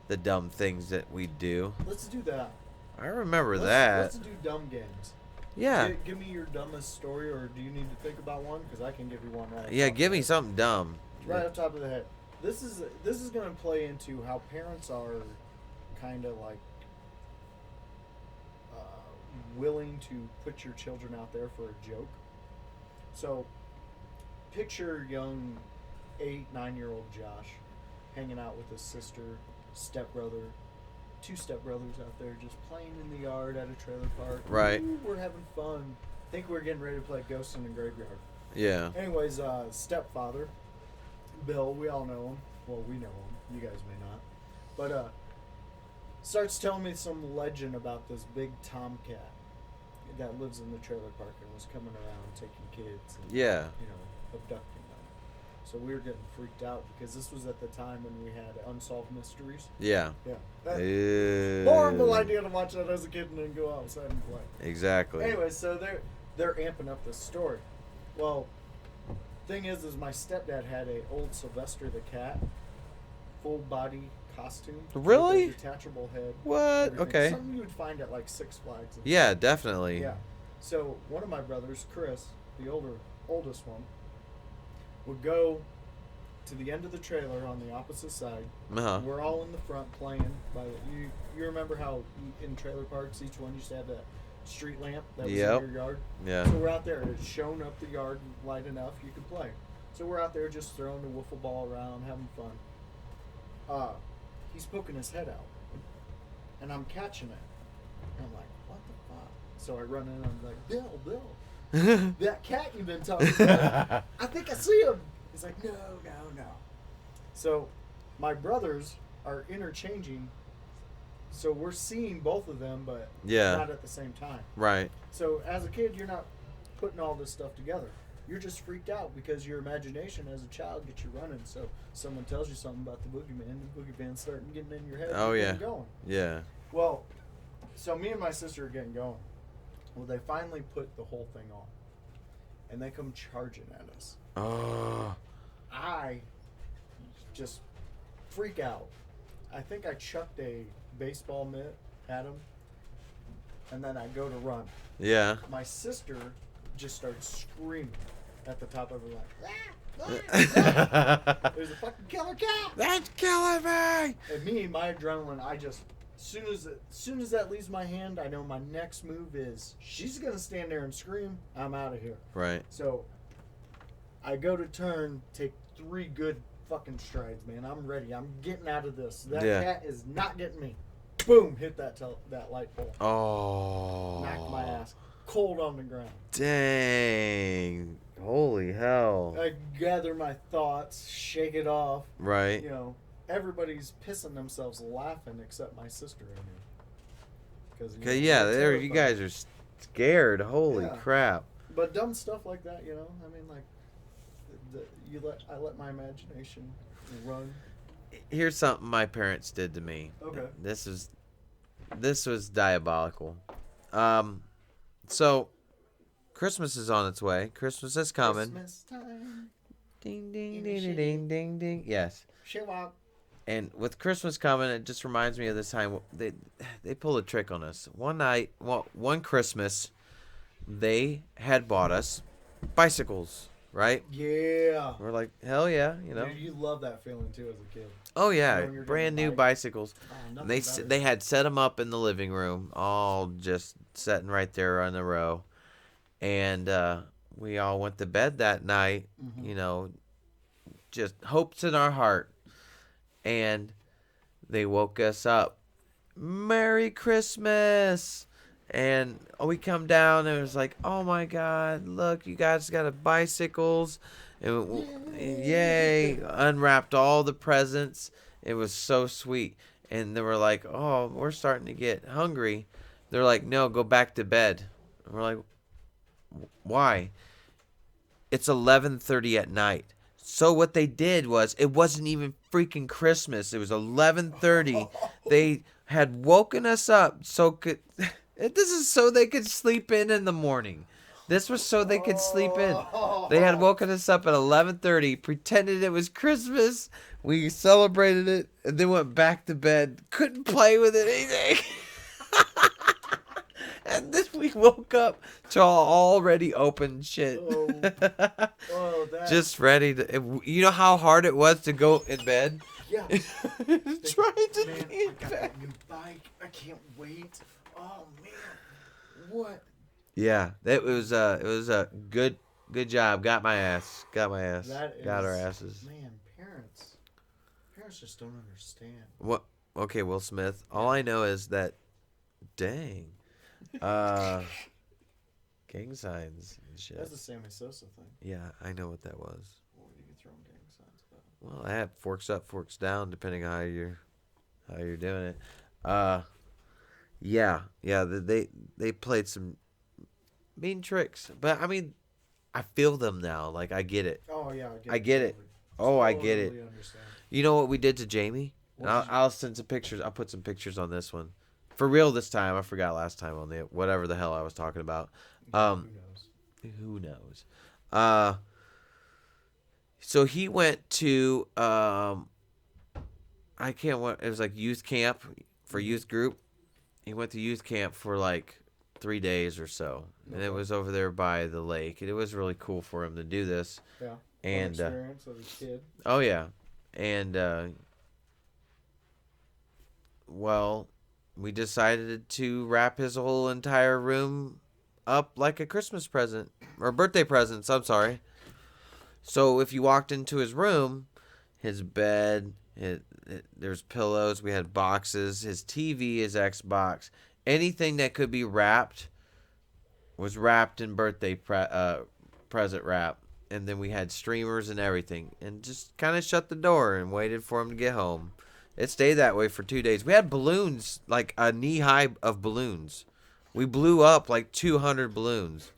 S1: the dumb things that we'd do.
S2: Let's do that.
S1: I remember
S2: Let's
S1: that.
S2: do dumb games.
S1: Yeah.
S2: Give me your dumbest story, or do you need to think about one? Because I can give you one right.
S1: Yeah,
S2: off the
S1: give me
S2: head.
S1: something dumb.
S2: Right off the top of the head. This is going to play into how parents are kind of like willing to put your children out there for a joke. So, picture young 8-9-year-old Josh hanging out with his sister, stepbrother, 2 stepbrothers out there just playing in the yard at a trailer park.
S1: Right.
S2: Ooh, we're having fun. think we're getting ready to play Ghost in the Graveyard.
S1: Yeah.
S2: Anyways, stepfather, Bill, we all know him. Well, we know him. You guys may not. But starts telling me some legend about this big tomcat that lives in the trailer park and was coming around taking kids and
S1: Yeah.
S2: abducting them. So we were getting freaked out because this was at the time when we had Unsolved Mysteries.
S1: Yeah.
S2: Yeah. That
S1: Ew.
S2: horrible idea to watch that as a kid and then go outside and play.
S1: Exactly.
S2: Anyway, so they're amping up this story. Well, thing is my stepdad had a old Sylvester the cat, full body costume.
S1: Really?
S2: With a detachable head.
S1: What?
S2: Everything.
S1: Okay.
S2: Something you would find at like Six Flags.
S1: Yeah, definitely.
S2: Yeah. So one of my brothers, Chris, the oldest one, would go to the end of the trailer on the opposite side.
S1: Uh-huh.
S2: We're all in the front playing. You remember how in trailer parks each one used to have that street lamp that was in your yard?
S1: Yeah.
S2: So we're out there. It's shown up the yard light enough you could play. So we're out there just throwing the wiffle ball around, having fun. He's poking his head out, and I'm catching it. And I'm like, what the fuck? So I run in and I'm like, Bill, that cat you've been talking about, I think I see him. He's like, no. So my brothers are interchanging, so we're seeing both of them, but not at the same time.
S1: Right.
S2: So as a kid, you're not putting all this stuff together. You're just freaked out because your imagination as a child gets you running. So someone tells you something about the boogeyman, the boogeyman's starting getting in your head.
S1: Oh, yeah.
S2: Going.
S1: Yeah.
S2: Well, so me and my sister are getting going. Well, they finally put the whole thing on, and they come charging at us.
S1: Oh.
S2: I just freak out. I think I chucked a baseball mitt at him, and then I go to run.
S1: Yeah.
S2: My sister just starts screaming at the top of her lungs. There's a fucking killer cat!
S1: That's killing me!
S2: And me, my adrenaline, I just, as soon as that leaves my hand, I know my next move is she's gonna stand there and scream. I'm out of here.
S1: Right.
S2: So I go to turn, take 3 good fucking strides, man. I'm ready. I'm getting out of this. That cat is not getting me. Boom! Hit that light pole.
S1: Oh.
S2: Knocked my ass cold on the ground.
S1: Dang. Holy hell.
S2: I gather my thoughts, shake it off.
S1: Right.
S2: Everybody's pissing themselves laughing except my sister and me.
S1: Because, you guys are scared. Holy crap.
S2: But dumb stuff like that, I mean, like, I let my imagination run.
S1: Here's something my parents did to me.
S2: Okay.
S1: This was diabolical. So Christmas is on its way. Christmas is coming.
S2: Christmas time.
S1: Ding ding ding ding ding ding ding. Yes.
S2: Shewok.
S1: And with Christmas coming, it just reminds me of this time they pulled a trick on us. One Christmas, they had bought us bicycles, right?
S2: Yeah.
S1: We're like, hell yeah,
S2: Dude, you love that feeling too as a kid.
S1: Oh yeah, brand new bicycles. They had set them up in the living room, all just sitting right there on the row, and we all went to bed that night.
S2: Mm-hmm.
S1: Just hopes in our heart, and they woke us up. Merry Christmas! And we come down and it was like, oh my God, look, you guys got bicycles. And yay, unwrapped all the presents. It was so sweet. And they were like, oh, we're starting to get hungry. They're like, no, go back to bed. And we're like, why? It's 11:30 at night. So what they did was, it wasn't even freaking Christmas. It was 11:30. They had woken us up this is so they could sleep in the morning. This was so they could sleep in. They had woken us up at 11:30, pretended it was Christmas. We celebrated it, and then went back to bed. Couldn't play with anything. And then we woke up to already open shit. Just ready to... You know how hard it was to go in bed?
S2: Yeah.
S1: Trying to be in
S2: I got
S1: bed.
S2: that new bike. I can't wait. Oh, man. What?
S1: Yeah, it was a good job. Got my ass. Got our asses.
S2: Man, parents just don't understand.
S1: What? Okay, Will Smith. All I know is that, dang. God Gang signs and shit.
S2: That's the Sammy Sosa thing.
S1: Yeah, I know what that was.
S2: What are you throwing gang signs about?
S1: Well, I have forks up, forks down, depending on how you're doing it. Uh, yeah. They played some mean tricks, but I mean, I feel them now. Like I get it.
S2: Oh yeah,
S1: I get it.
S2: totally.
S1: Oh, I get it.
S2: Totally understand.
S1: You know what we did to Jamie? And
S2: What did you?
S1: I'll send some pictures. I'll put some pictures on this one. For real this time. I forgot last time on the whatever the hell I was talking about.
S2: Yeah,
S1: Um,
S2: who knows?
S1: who knows? Uh, so he went to I can't what it was like youth camp for
S2: Mm-hmm.
S1: youth group. He went to youth camp for like 3 days or so, and it
S2: Okay.
S1: was over there by the lake. And it was really cool for him to do this.
S2: Yeah. Fun
S1: And
S2: experience as a kid.
S1: oh yeah, and well, we decided to wrap his whole entire room up like a Christmas present or birthday presents. I'm sorry. So if you walked into his room, his bed, there's pillows. We had boxes. His TV, his Xbox, anything that could be wrapped was wrapped in present wrap. And then we had streamers and everything, and just kind of shut the door and waited for him to get home. It stayed that way for 2 days. We had balloons, like a knee high of balloons. We blew up like 200 balloons.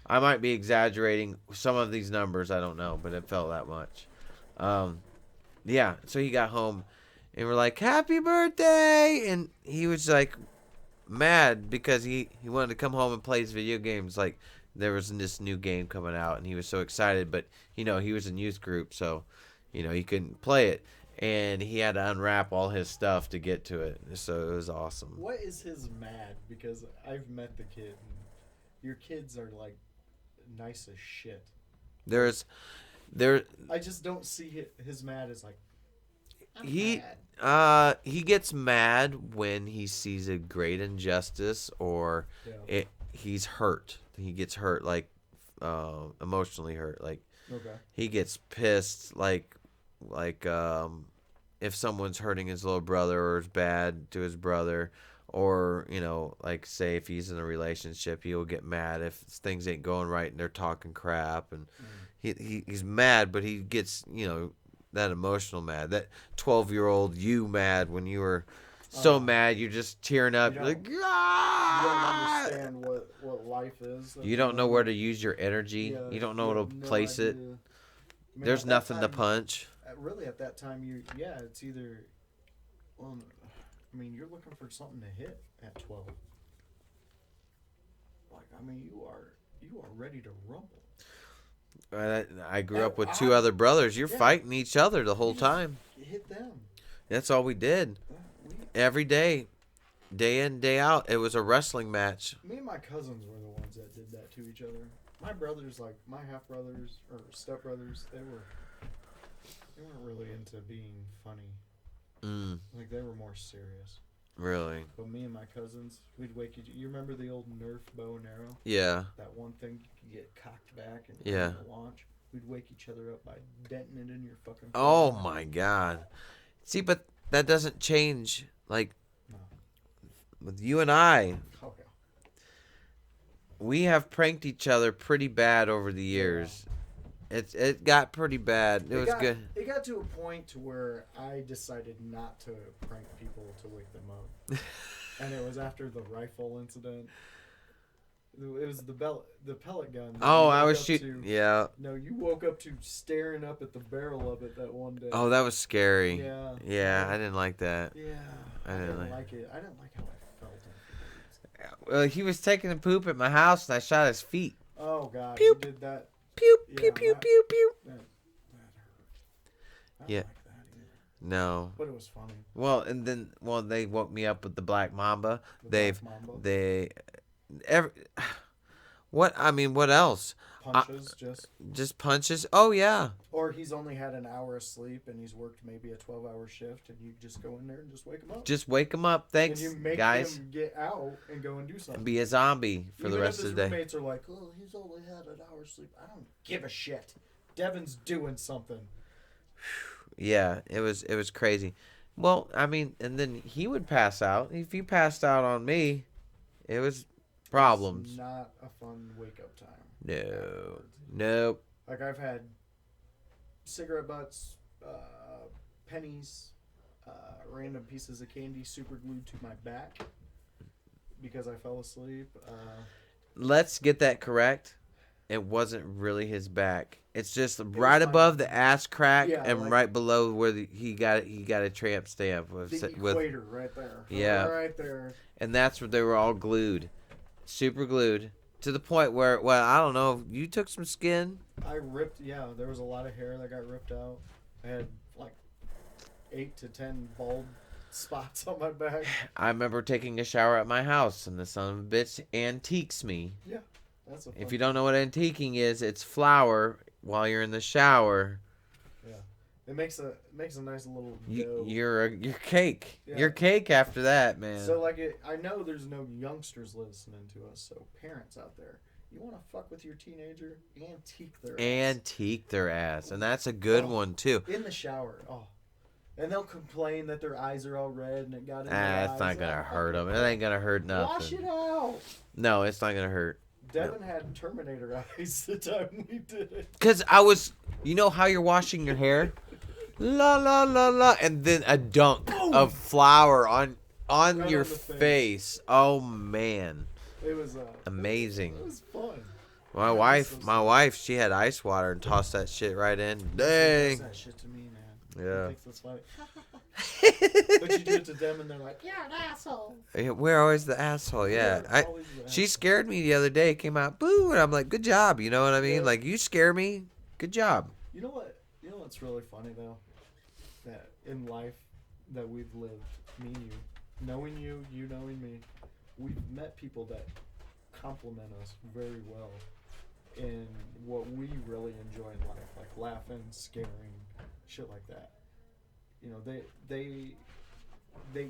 S1: I might be exaggerating some of these numbers. I don't know, but it felt that much. Um, yeah, so he got home, and we're like, "Happy birthday!" And he was like mad because he wanted to come home and play his video games. Like there was this new game coming out, and he was so excited. But he was in youth group, so he couldn't play it, and he had to unwrap all his stuff to get to it. So it was awesome.
S2: What is his mad? Because I've met the kid. And your kids are like nice as shit.
S1: There's there
S2: I just don't see his mad as like. I'm
S1: he
S2: mad.
S1: he gets mad when he sees a great injustice or
S2: Yeah.
S1: he's hurt. He gets hurt, like emotionally hurt. Like
S2: Okay.
S1: he gets pissed, like if someone's hurting his little brother or is bad to his brother, or like say if he's in a relationship, he'll get mad if things ain't going right and they're talking crap, and he's mad, but he gets that emotional mad, that 12-year-old you mad when you were so mad you're just tearing up.
S2: You
S1: You're like,
S2: You don't
S1: "Ah!"
S2: understand what life is. at
S1: You
S2: the
S1: don't know where to
S2: moment.
S1: use your energy.
S2: Yeah,
S1: You don't know where
S2: have
S1: to
S2: no
S1: place it.
S2: idea. I mean,
S1: There's
S2: at that
S1: nothing to
S2: time-
S1: punch.
S2: Really, at that time, it's either. Well, I mean, you're looking for something to hit at 12. Like, I mean, you are ready to rumble.
S1: I grew up with two other brothers. You're
S2: Yeah.
S1: fighting each other the whole
S2: You
S1: time.
S2: hit them.
S1: That's all we did. Every day in, day out. It was a wrestling match.
S2: Me and my cousins were the ones that did that to each other. My brothers, like my half brothers or step brothers, they weren't really into being funny. Like they were more serious.
S1: Really?
S2: But me and my cousins, we'd wake each. You remember the old Nerf bow and arrow?
S1: Yeah.
S2: That one thing you could get cocked back and
S1: Yeah.
S2: launch. We'd wake each other up by denting it in your fucking.
S1: Oh
S2: face.
S1: my God. See, but that doesn't change. Like
S2: No.
S1: with you and I,
S2: Oh yeah.
S1: we have pranked each other pretty bad over the years. It got pretty bad. It was good.
S2: It got to a point to where I decided not to prank people to wake them up, and it was after the rifle incident. It was the pellet gun. that
S1: Oh,
S2: you
S1: I
S2: woke
S1: was
S2: up
S1: shooting.
S2: to.
S1: Yeah.
S2: No, you woke up to staring up at the barrel of it that one day.
S1: Oh, that was scary.
S2: Yeah.
S1: Yeah, I didn't like that.
S2: Yeah.
S1: I
S2: I
S1: didn't
S2: didn't
S1: like-
S2: like it. I didn't like how I felt.
S1: Well, he was taking a poop at my house, and I shot his feet.
S2: Oh God,
S1: Pew.
S2: you did that.
S1: Pew,
S2: Yeah,
S1: pew, pew,
S2: that-
S1: pew, pew.
S2: That hurt. I don't
S1: Yeah.
S2: like that either.
S1: No.
S2: But it was funny.
S1: Well, and then they woke me up with the black mamba.
S2: The Black Mamba.
S1: They every what I mean, what else?
S2: Punches
S1: Just punches. Oh yeah.
S2: or he's only had an hour of sleep and he's worked maybe a 12-hour shift and you just go in there and just wake him up.
S1: Just wake him up. Thanks,
S2: and you make
S1: guys.
S2: him get out and go and do something.
S1: And be a zombie for the
S2: Even
S1: rest
S2: if
S1: of
S2: his
S1: the day.
S2: roommates are like, "Oh, he's only had an hour's sleep." I don't give a shit. Devin's doing something.
S1: Yeah, it was crazy. Well, I mean, and then he would pass out. If you passed out on me, it was
S2: It's
S1: Problems.
S2: not a fun wake up time
S1: No.
S2: afterwards.
S1: Nope.
S2: Like I've had cigarette butts, pennies, random pieces of candy super glued to my back because I fell asleep.
S1: Let's get that correct. It wasn't really his back. It's just
S2: It was
S1: right
S2: my
S1: above the ass crack
S2: yeah,
S1: and
S2: like
S1: right below where he got a tramp stamp
S2: the
S1: with
S2: equator right there.
S1: yeah,
S2: Right there.
S1: and that's where they were all glued, super glued to the point where well I don't know you took some skin.
S2: I ripped. Yeah, there was a lot of hair that got ripped out. I had like 8 to 10 bald spots on my back.
S1: I remember taking a shower at my house and the son of a bitch antiques me.
S2: Yeah, that's a fun
S1: If you don't
S2: thing.
S1: know what antiquing is, it's flour while you're in the shower.
S2: Yeah, it makes a nice little dough.
S1: You're cake.
S2: Yeah.
S1: You're cake after that, man.
S2: So like I know there's no youngsters listening to us, so parents out there, you want to fuck with your teenager, antique their ass.
S1: Antique their ass, and that's a good
S2: Oh,
S1: one too.
S2: in the shower. Oh, and they'll complain that their eyes are all red and it got in their eyes.
S1: It's not gonna
S2: Oh,
S1: hurt them. It ain't gonna hurt
S2: wash
S1: nothing.
S2: it out.
S1: No, it's not gonna hurt.
S2: Devin had Terminator eyes the time we did it.
S1: Cause I was, you know how you're washing your hair, la la la la, and then a dunk
S2: Boom!
S1: of flour on
S2: Right
S1: your
S2: on the face.
S1: face. Oh man,
S2: It was
S1: amazing.
S2: It was fun.
S1: My wife, she had ice water and tossed that shit right in.
S2: He does
S1: Dang.
S2: that shit to me, man.
S1: Yeah.
S2: He thinks that's funny. But you do it to them, and they're like, "You're an asshole."
S1: We're always the asshole. Yeah.
S2: You're always the
S1: She
S2: asshole.
S1: scared me the other day. Came out boo, and I'm like, good job. You know what I mean?
S2: Yeah.
S1: Like you scare me. Good job.
S2: You know what? You know what's really funny though? That in life that we've lived, me and knowing you, you knowing me, we've met people that compliment us very well in what we really enjoy in life, like laughing, scaring, shit like that. You know, they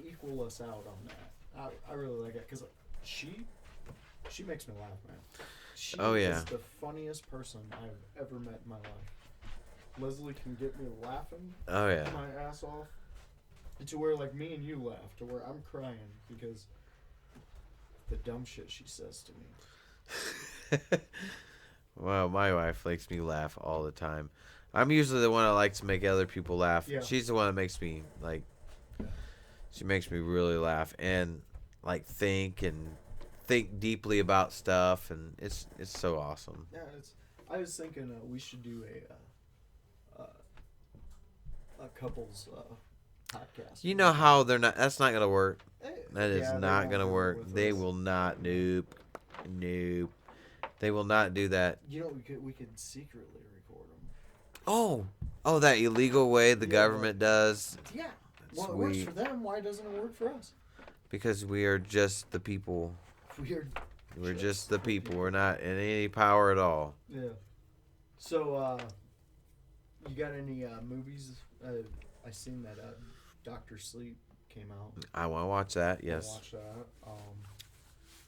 S2: equal us out on that. I really like it because she makes me laugh, man. She
S1: Oh, yeah.
S2: is the funniest person I've ever met in my life. Leslie can get me laughing
S1: Oh yeah.
S2: my ass off to where like me and you laugh to where I'm crying because the dumb shit she says to me.
S1: Well, my wife makes me laugh all the time. I'm usually the one that likes to make other people laugh.
S2: Yeah.
S1: She's the one that makes me like. She makes me really laugh and like think deeply about stuff, and it's so awesome.
S2: Yeah, I was thinking we should do a couples podcast.
S1: You know how they're not. That's not gonna work. That is
S2: Yeah, they
S1: not
S2: won't
S1: gonna
S2: do it
S1: work.
S2: with
S1: They
S2: us.
S1: will not. Nope. Nope. They will not do that.
S2: You know, we could secretly record them.
S1: Oh, that illegal way the
S2: Yeah,
S1: government does
S2: Yeah. Well, it works
S1: Sweet.
S2: for them. Why doesn't it work for us?
S1: because we are just the people.
S2: We're
S1: We're just the people. We're not in any power at all.
S2: Yeah. So, you got any movies? I seen that Doctor Sleep came out.
S1: I want to watch that.
S2: I
S1: Yes.
S2: watched that.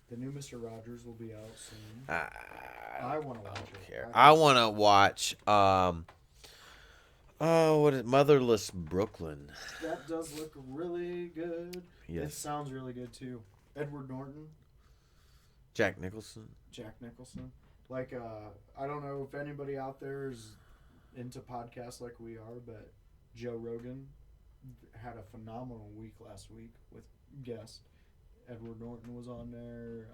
S2: The new Mister Rogers will be out soon.
S1: I
S2: want to watch
S1: don't
S2: it.
S1: care. I want to watch. Oh, what is Motherless Brooklyn?
S2: That does look really good. It
S1: Yes.
S2: sounds really good too. Edward Norton,
S1: Jack Nicholson.
S2: Jack Nicholson. Like, I don't know if anybody out there is into podcasts like we are, but Joe Rogan had a phenomenal week last week with guests. Edward Norton was on there.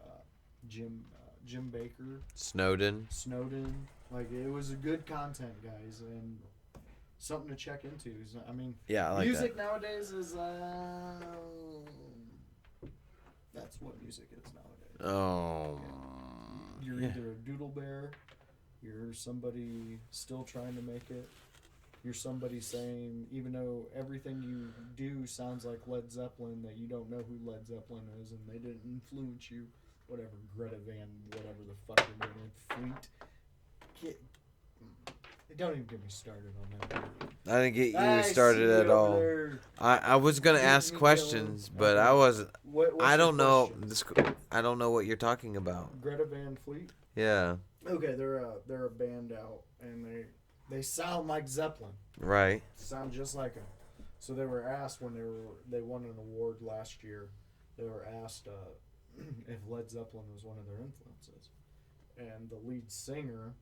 S2: Jim Baker,
S1: Snowden.
S2: Snowden. Like, it was a good content, guys, and something to check into. I mean,
S1: Yeah, I like
S2: music
S1: that.
S2: nowadays is that's what music is nowadays.
S1: Oh.
S2: You're
S1: Yeah.
S2: either a doodle bear, you're somebody still trying to make it, you're somebody saying, even though everything you do sounds like Led Zeppelin, that you don't know who Led Zeppelin is and they didn't influence you. Whatever, Greta Van, whatever the fuck you're doing, Fleet. Don't even get me started on that.
S1: I didn't get you
S2: I
S1: started
S2: see
S1: at
S2: you over
S1: all.
S2: there.
S1: I was gonna
S2: Getting
S1: ask
S2: me
S1: questions,
S2: going.
S1: but
S2: Okay.
S1: I wasn't.
S2: What's
S1: I
S2: your
S1: don't know.
S2: question?
S1: I don't know what you're talking about.
S2: Greta Van Fleet.
S1: Yeah.
S2: Okay, they're a band out, and they sound like Zeppelin.
S1: Right.
S2: Sound just like them. So they were asked when they won an award last year. They were asked, if Led Zeppelin was one of their influences, and the lead singer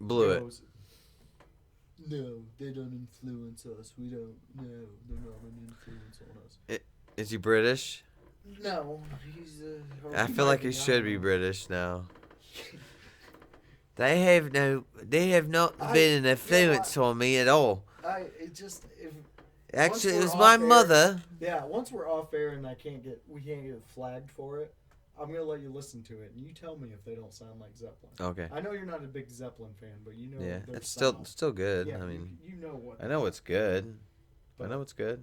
S1: Blew it.
S2: goes, "No, they don't influence us. We don't. No, they're not an influence on us."
S1: Is he British?
S2: No, he's. Or
S1: I
S2: he
S1: feel
S2: might
S1: like he
S2: be. I
S1: should
S2: don't
S1: be
S2: know.
S1: British now. They have not
S2: I,
S1: been an
S2: you know,
S1: influence on me at all.
S2: it just if once
S1: Actually, it
S2: we're
S1: was my
S2: off air,
S1: mother.
S2: yeah, once we're off air and we can't get flagged for it. I'm gonna let you listen to it, and you tell me if they don't sound like Zeppelin.
S1: Okay.
S2: I know you're not a big Zeppelin fan, but you know
S1: Yeah,
S2: their
S1: it's
S2: sound.
S1: still good.
S2: Yeah,
S1: I mean,
S2: you know what.
S1: I know it's good. I
S2: But
S1: know it's good.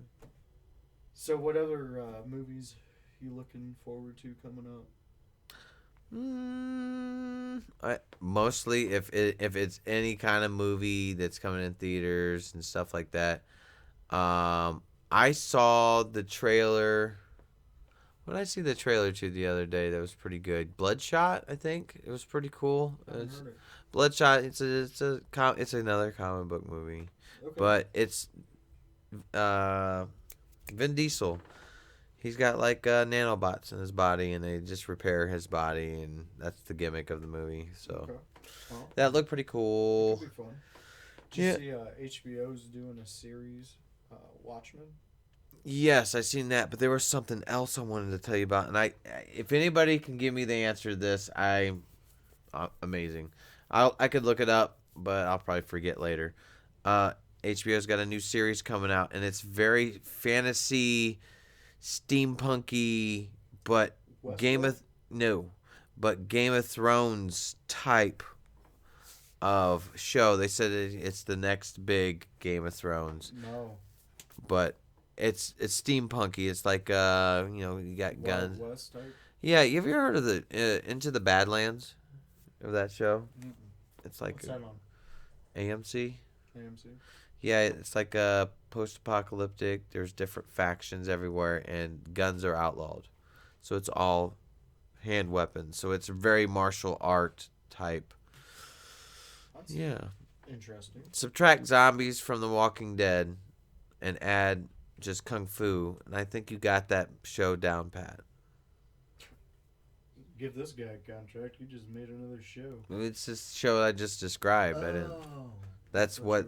S2: so, what other movies you looking forward to coming up?
S1: I mostly if it's any kind of movie that's coming in theaters and stuff like that. I saw the trailer. What did I see the trailer to the other day? That was pretty good. Bloodshot, I think it was pretty cool.
S2: I haven't heard it.
S1: Bloodshot. It's another comic book movie,
S2: Okay.
S1: but it's uh Vin Diesel. He's got like nanobots in his body, and they just repair his body, and that's the gimmick of the movie. So
S2: Okay. Well,
S1: that looked pretty
S2: it could
S1: cool.
S2: be fun. Did you
S1: Yeah.
S2: see HBO's doing a series, Watchmen?
S1: Yes, I seen that, but there was something else I wanted to tell you about, and if anybody can give me the answer to this, amazing. I could look it up, but I'll probably forget later. Uh, HBO's got a new series coming out, and it's very fantasy, steampunky, but Game
S2: Westworld?
S1: of no, but Game of Thrones type of show. They said it's the next big Game of Thrones,
S2: No.
S1: but it's steampunky. It's like you got
S2: Wild
S1: guns.
S2: West type?
S1: Yeah, you ever heard of the Into the Badlands of that show?
S2: Mm-mm.
S1: It's like
S2: What's that on?
S1: AMC.
S2: AMC?
S1: Yeah, it's like a post-apocalyptic. There's different factions everywhere, and guns are outlawed. So it's all hand weapons. So it's very martial art type.
S2: That's
S1: Yeah.
S2: interesting.
S1: Subtract zombies from The Walking Dead and add just kung fu, and I think you got that show down pat.
S2: Give this guy a contract. You just made another show.
S1: It's this show I just described. I didn't.
S2: Oh.
S1: That's what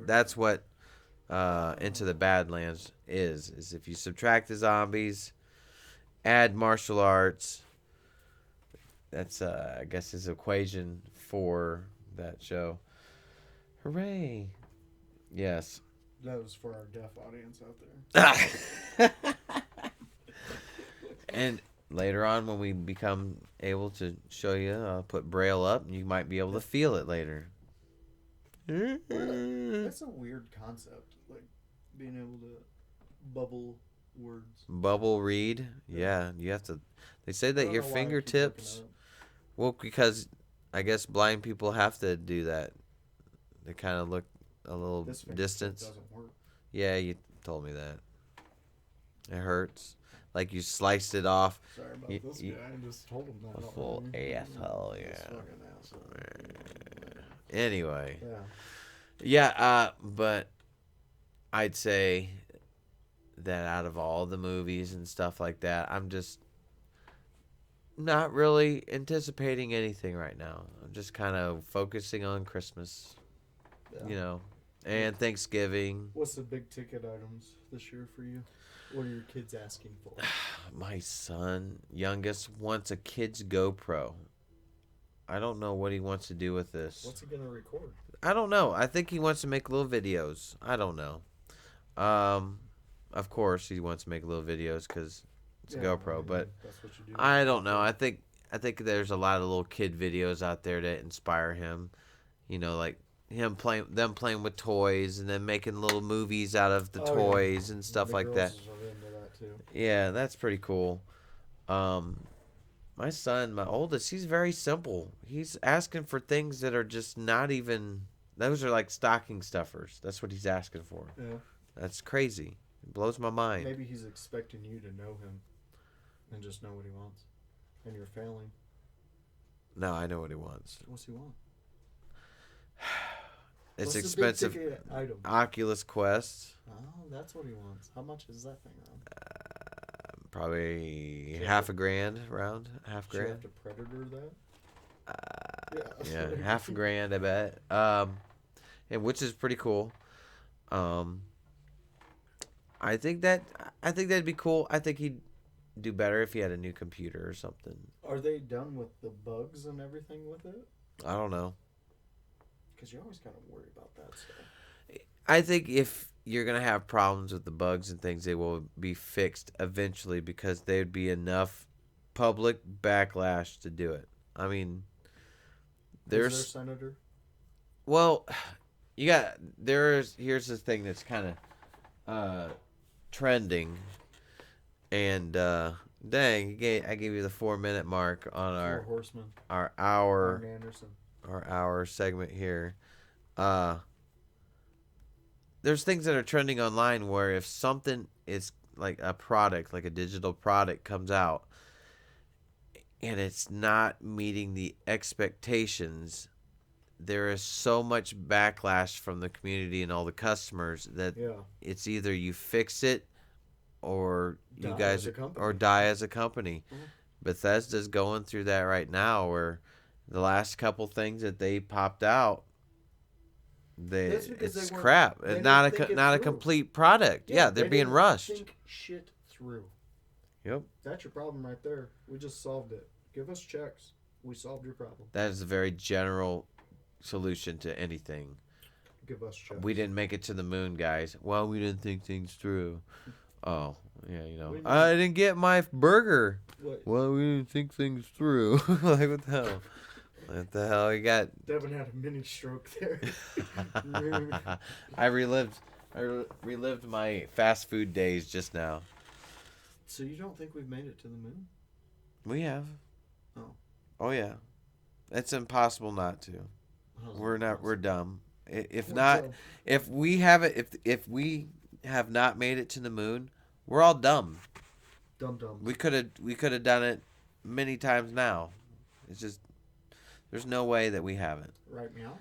S1: Into the Badlands is if you subtract the zombies, add martial arts. That's I guess his equation for that show. Hooray! Yes.
S2: That was for our deaf audience out there.
S1: And later on, when we become able to show you, I'll put Braille up, and you might be able to feel it later.
S2: That's a weird concept, like being able to bubble words.
S1: Bubble read, yeah, you have to. They say
S2: I
S1: that
S2: don't
S1: your
S2: know why I keep
S1: fingertips.
S2: looking
S1: Well, because I guess blind people have to do that. They kind of look a little
S2: This fingertip
S1: distance.
S2: doesn't work.
S1: Yeah, you told me that. It hurts. Like you sliced it off.
S2: Sorry about
S1: Y-
S2: this
S1: y-
S2: guy. I just told him that.
S1: A
S2: out
S1: full
S2: loud.
S1: asshole,
S2: This
S1: yeah.
S2: fucking asshole.
S1: Anyway.
S2: Yeah.
S1: Yeah, but I'd say that out of all the movies and stuff like that, I'm just not really anticipating anything right now. I'm just kind of focusing on Christmas,
S2: Yeah.
S1: and Thanksgiving.
S2: What's the big ticket items this year for you? What are your kids asking for?
S1: My son, youngest, wants a kid's GoPro. I don't know what he wants to do with this.
S2: What's he gonna record?
S1: I don't know. I think he wants to make little videos. I don't know. Of course he wants to make little videos because it's a GoPro, but
S2: that's what you do.
S1: I don't know. I think there's a lot of little kid videos out there that inspire him. Like them playing with toys and then making little movies out of the toys and stuff like that.
S2: Are into that too.
S1: Yeah, that's pretty cool. My son, my oldest, he's very simple. He's asking for things that are just not even. Those are like stocking stuffers. That's what he's asking for.
S2: Yeah.
S1: That's crazy. It blows my mind.
S2: Maybe he's expecting you to know him and just know what he wants, and you're failing.
S1: No, I know what he wants.
S2: What's he want?
S1: It's
S2: What's
S1: expensive.
S2: The big ticket item?
S1: Oculus Quest.
S2: Oh, that's what he wants. How much is that thing around?
S1: Probably
S2: Did you have
S1: half
S2: to,
S1: a grand, around half
S2: did you have
S1: grand.
S2: to predator that?
S1: Yeah,
S2: Yeah.
S1: half a grand, I bet. And which is pretty cool. Um, I think that I think that'd be cool. I think he'd do better if he had a new computer or something.
S2: Are they done with the bugs and everything with it?
S1: I don't know.
S2: Because you always kind of worry about that stuff.
S1: I think if you're gonna have problems with the bugs and things, they will be fixed eventually because there'd be enough public backlash to do it. I mean,
S2: Who's their
S1: there's
S2: senator?
S1: well, you got there's here's the thing that's kind of trending, and dang, I gave you the 4 minute mark on
S2: Four Horsemen.
S1: our
S2: Martin Anderson.
S1: our hour segment here. Uh, there's things that are trending online where if something is like a product, like a digital product comes out and it's not meeting the expectations, there is so much backlash from the community and all the customers that
S2: Yeah.
S1: it's either you fix it or you
S2: Die
S1: guys
S2: as a company.
S1: or die as a company.
S2: Mhm.
S1: Bethesda's going through that right now where the last couple things that they popped out
S2: That's because
S1: it's
S2: they weren't.
S1: crap.
S2: They
S1: Not
S2: didn't think it
S1: not a
S2: through.
S1: complete product. Yeah, they're
S2: they
S1: being
S2: didn't
S1: rushed.
S2: Think shit through.
S1: Yep.
S2: That's your problem right there. We just solved it. Give us checks. We solved your problem.
S1: That is a very general solution to anything.
S2: Give us checks.
S1: We didn't make it to the moon, guys. Well, we didn't think things through. Oh, yeah, you know.
S2: What do you mean?
S1: I didn't get my burger.
S2: What?
S1: Well, we didn't think things through. Like, what the hell? What the hell? You got.
S2: Devin had a mini stroke there.
S1: I relived my fast food days just now.
S2: So you don't think we've made it to the moon?
S1: We have.
S2: Oh.
S1: Oh yeah. It's impossible not to.
S2: How's
S1: We're
S2: that
S1: not. We're
S2: possible?
S1: dumb. If
S2: We're
S1: not,
S2: dumb.
S1: if we have it, if we have not made it to the moon, we're all dumb.
S2: Dum-dums.
S1: We could have done it many times now. It's just there's no way that we haven't.
S2: Right meow?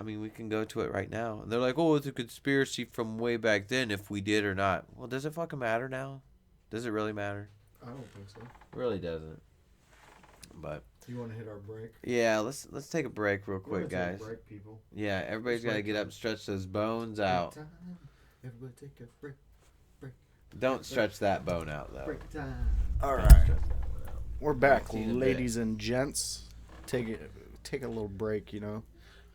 S1: I mean, we can go to it right now. And they're like, "Oh, it's a conspiracy from way back then if we did or not." Well, does it fucking matter now? Does it really matter?
S2: I don't think so.
S1: It really doesn't. But
S2: You want to hit our break?
S1: yeah, let's take a break real
S2: We're
S1: quick,
S2: gonna take
S1: guys.
S2: a break, people.
S1: Yeah, everybody's
S2: It's
S1: got to
S2: break
S1: get
S2: time.
S1: up, stretch those bones
S2: Break
S1: out.
S2: time. Everybody take a break.
S1: Don't stretch that bone out though.
S2: Break time.
S1: All
S2: Don't
S1: right,
S2: stretch that one out. We're back,
S1: See you in a bit.
S2: ladies and gents. Take a little break, you know.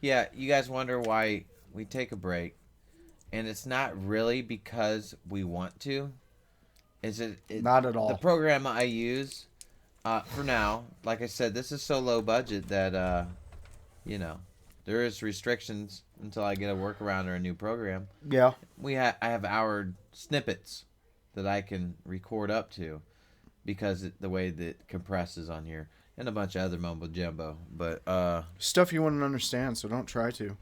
S1: Yeah, you guys wonder why we take a break, and it's not really because we want to.
S2: Not at all.
S1: The program I use, for now, like I said, this is so low budget that there is restrictions until I get a workaround or a new program.
S2: Yeah.
S1: I have hour snippets that I can record up to because the way that it compresses on here and a bunch of other mumbo jumbo. But
S2: Stuff you wouldn't understand, so don't try to.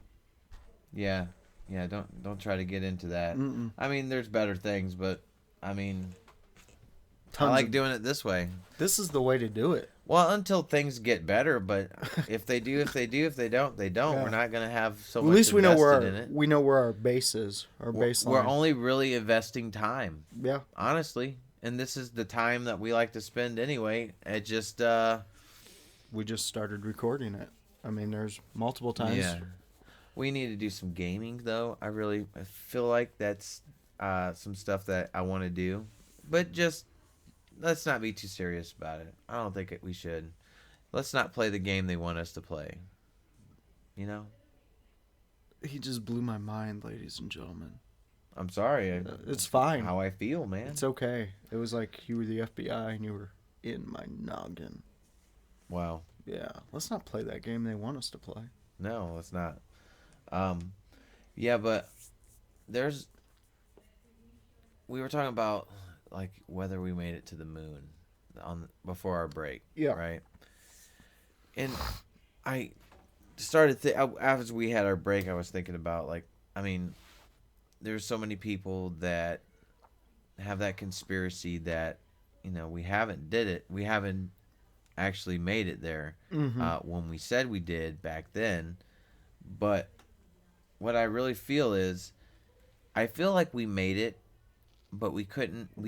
S1: yeah, don't try to get into that.
S2: Mm-mm.
S1: I mean, there's better things, but I mean,
S2: Tons
S1: I like
S2: of-
S1: doing it this way.
S2: This is the way to do it.
S1: Well, until things get better, but if they do, if they do, if they don't, they don't.
S2: Yeah.
S1: We're not gonna have so
S2: At
S1: much
S2: least we know
S1: invested in it.
S2: we know where our base is, our baseline.
S1: We're only really investing time.
S2: Yeah.
S1: Honestly, and this is the time that we like to spend anyway. It just
S2: We just started recording it. I mean, there's multiple times.
S1: yeah. We need to do some gaming though. I feel like that's some stuff that I want to do, but just let's not be too serious about it. I don't think we should. Let's not play the game they want us to play. You know?
S2: He just blew my mind, ladies and gentlemen.
S1: I'm sorry.
S2: It's fine.
S1: How I feel, man.
S2: It's okay. It was like you were the FBI and you were in my noggin.
S1: Wow.
S2: Yeah. Let's not play that game they want us to play.
S1: No, let's not. Yeah, but we were talking about like whether we made it to the moon before our break.
S2: Yeah.
S1: Right. And I started after we had our break, I was thinking about like, I mean, there's so many people that have that conspiracy that we haven't actually made it there when we said we did back then. But what I really feel is I feel like we made it but we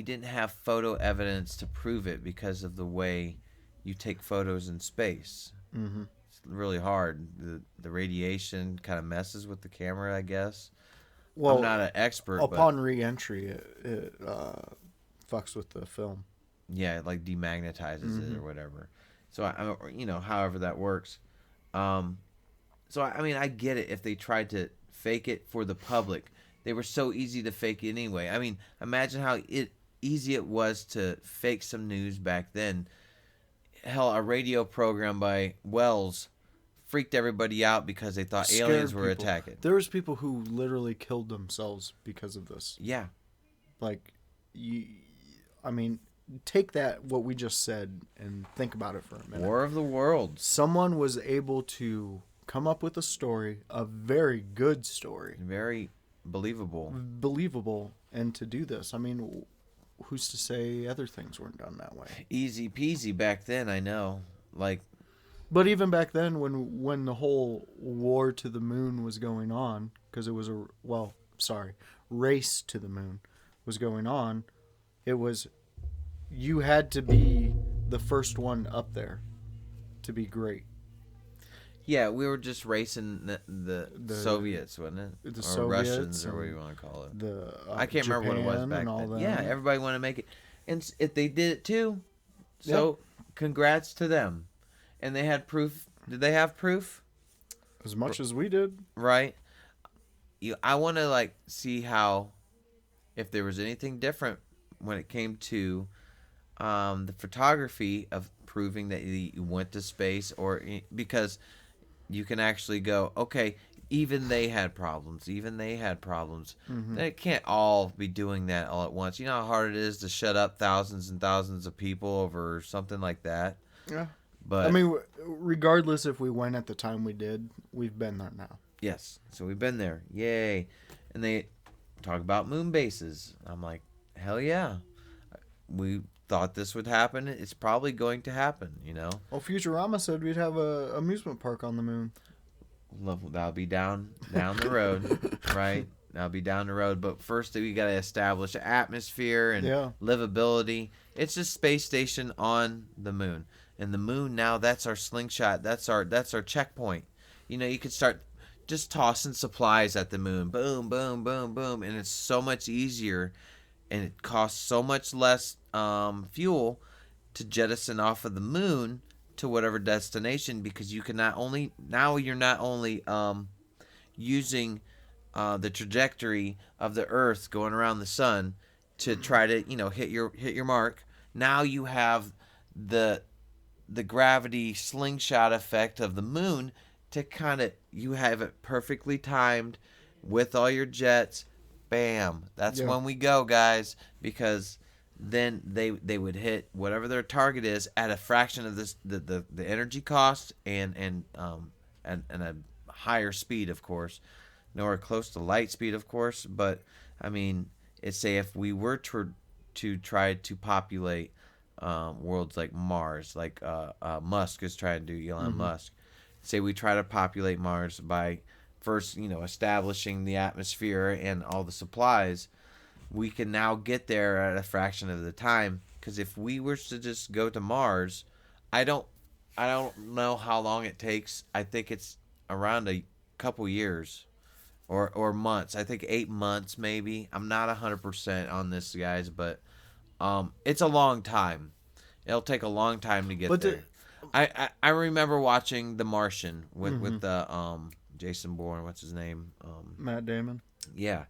S1: didn't have photo evidence to prove it because of the way you take photos in space.
S2: Mm-hmm.
S1: It's really hard. The radiation kind of messes with the camera, I guess. I'm
S2: Well,
S1: not an expert, but
S2: upon re-entry, it fucks with the film.
S1: yeah, it like demagnetizes it
S2: Mm-hmm.
S1: or whatever. So however that works. Um, so I mean, I get it if they tried to fake it for the public. They were so easy to fake anyway. I mean, imagine how easy it was to fake some news back then. Hell, a radio program by Wells freaked everybody out because they thought aliens
S2: Scared
S1: were
S2: people.
S1: attacking.
S2: There was people who literally killed themselves because of this.
S1: Yeah,
S2: Like, you, I mean, take that what we just said and think about it for a minute.
S1: War of the Worlds.
S2: Someone was able to come up with a story, a very good story,
S1: Very believable.
S2: believable, and to do this. I mean, who's to say other things weren't done that way?
S1: Easy peasy back then, I know. Like,
S2: But even back then, when the whole war to the moon was going on, because it was race to the moon was going on, it was you had to be the first one up there to be great.
S1: yeah, we were just racing the
S2: The
S1: Soviets, wasn't it?
S2: the
S1: Or
S2: Soviets
S1: Russians, or what do
S2: and
S1: you want to call it?
S2: the
S1: I can't remember what it was
S2: Japan
S1: back
S2: and all
S1: then.
S2: that.
S1: Yeah, everybody wanted to make it, and if they did it too, so congrats to them. And they had proof. Did they have proof?
S2: As much as we did.
S1: Right. I want to like see how, if there was anything different when it came to the photography of proving that you went to space, or because you can actually go, okay, even they had problems. Even they had problems.
S2: Mm-hmm.
S1: They can't all be doing that all at once. You know how hard it is to shut up thousands and thousands of people over something like that.
S2: Yeah.
S1: But
S2: I mean, regardless if we went at the time we did, we've been there now.
S1: yes, so we've been there. Yay. And they talk about moon bases. I'm like, hell yeah. We thought this would happen. It's probably going to happen, you know?
S2: Well, Futurama said we'd have a amusement park on the moon.
S1: That'll be down the road, right? That'll be down the road. But first, we got to establish an atmosphere and
S2: Yeah.
S1: livability. It's a space station on the moon. And the moon now, that's our slingshot. That's our checkpoint. You know, you could start just tossing supplies at the moon. Boom, boom, boom, boom. And it's so much easier, and it costs so much less fuel to jettison off of the moon to whatever destination, because you can not only now you're not only using the trajectory of the Earth going around the sun to try to hit your mark. Now you have the gravity slingshot effect of the moon to kind of, you have it perfectly timed with all your jets. Bam, that's
S2: Yeah.
S1: when we go, guys, because then they would hit whatever their target is at a fraction of this the energy cost, and a higher speed, of course, nowhere close to light speed, of course. But I mean, it's say if we were to try to populate worlds like Mars, like Musk is trying to do, Elon
S2: Mm-hmm.
S1: Musk. Say we try to populate Mars by first, establishing the atmosphere and all the supplies. We can now get there at a fraction of the time. Because if we were to just go to Mars, I don't, I don't know how long it takes. I think it's around a couple years, or months. I think 8 months maybe. I'm not 100% on this, guys, but it's a long time. It'll take a long time to get
S2: But
S1: there. I remember watching The Martian with
S2: Mhm.
S1: the Jason Bourne. What's his name?
S2: Matt Damon.
S1: Yeah,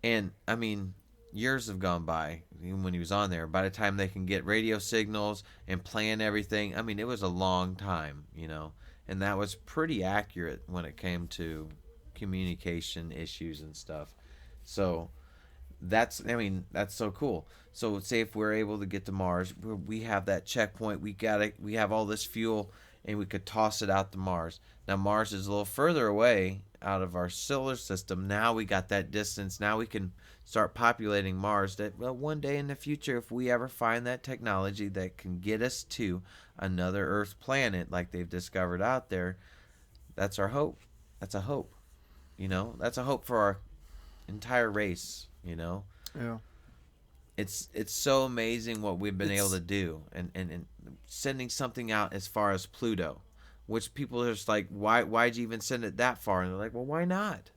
S1: and I mean, years have gone by even when he was on there. By the time they can get radio signals and plan everything, I mean, it was a long time, and that was pretty accurate when it came to communication issues and stuff. So that's so cool. So say if we're able to get to Mars, we have that checkpoint. We have all this fuel, and we could toss it out to Mars. Now Mars is a little further away out of our solar system. Now we got that distance. Now we can start populating Mars. That, well, one day in the future, if we ever find that technology that can get us to another Earth planet like they've discovered out there, that's our hope. That's a hope. That's a hope for our entire race.
S2: Yeah.
S1: it's so amazing what we've been able
S2: It's
S1: to do, and sending something out as far as Pluto, which people are just like, why'd you even send it that far? And they're like, well, why not?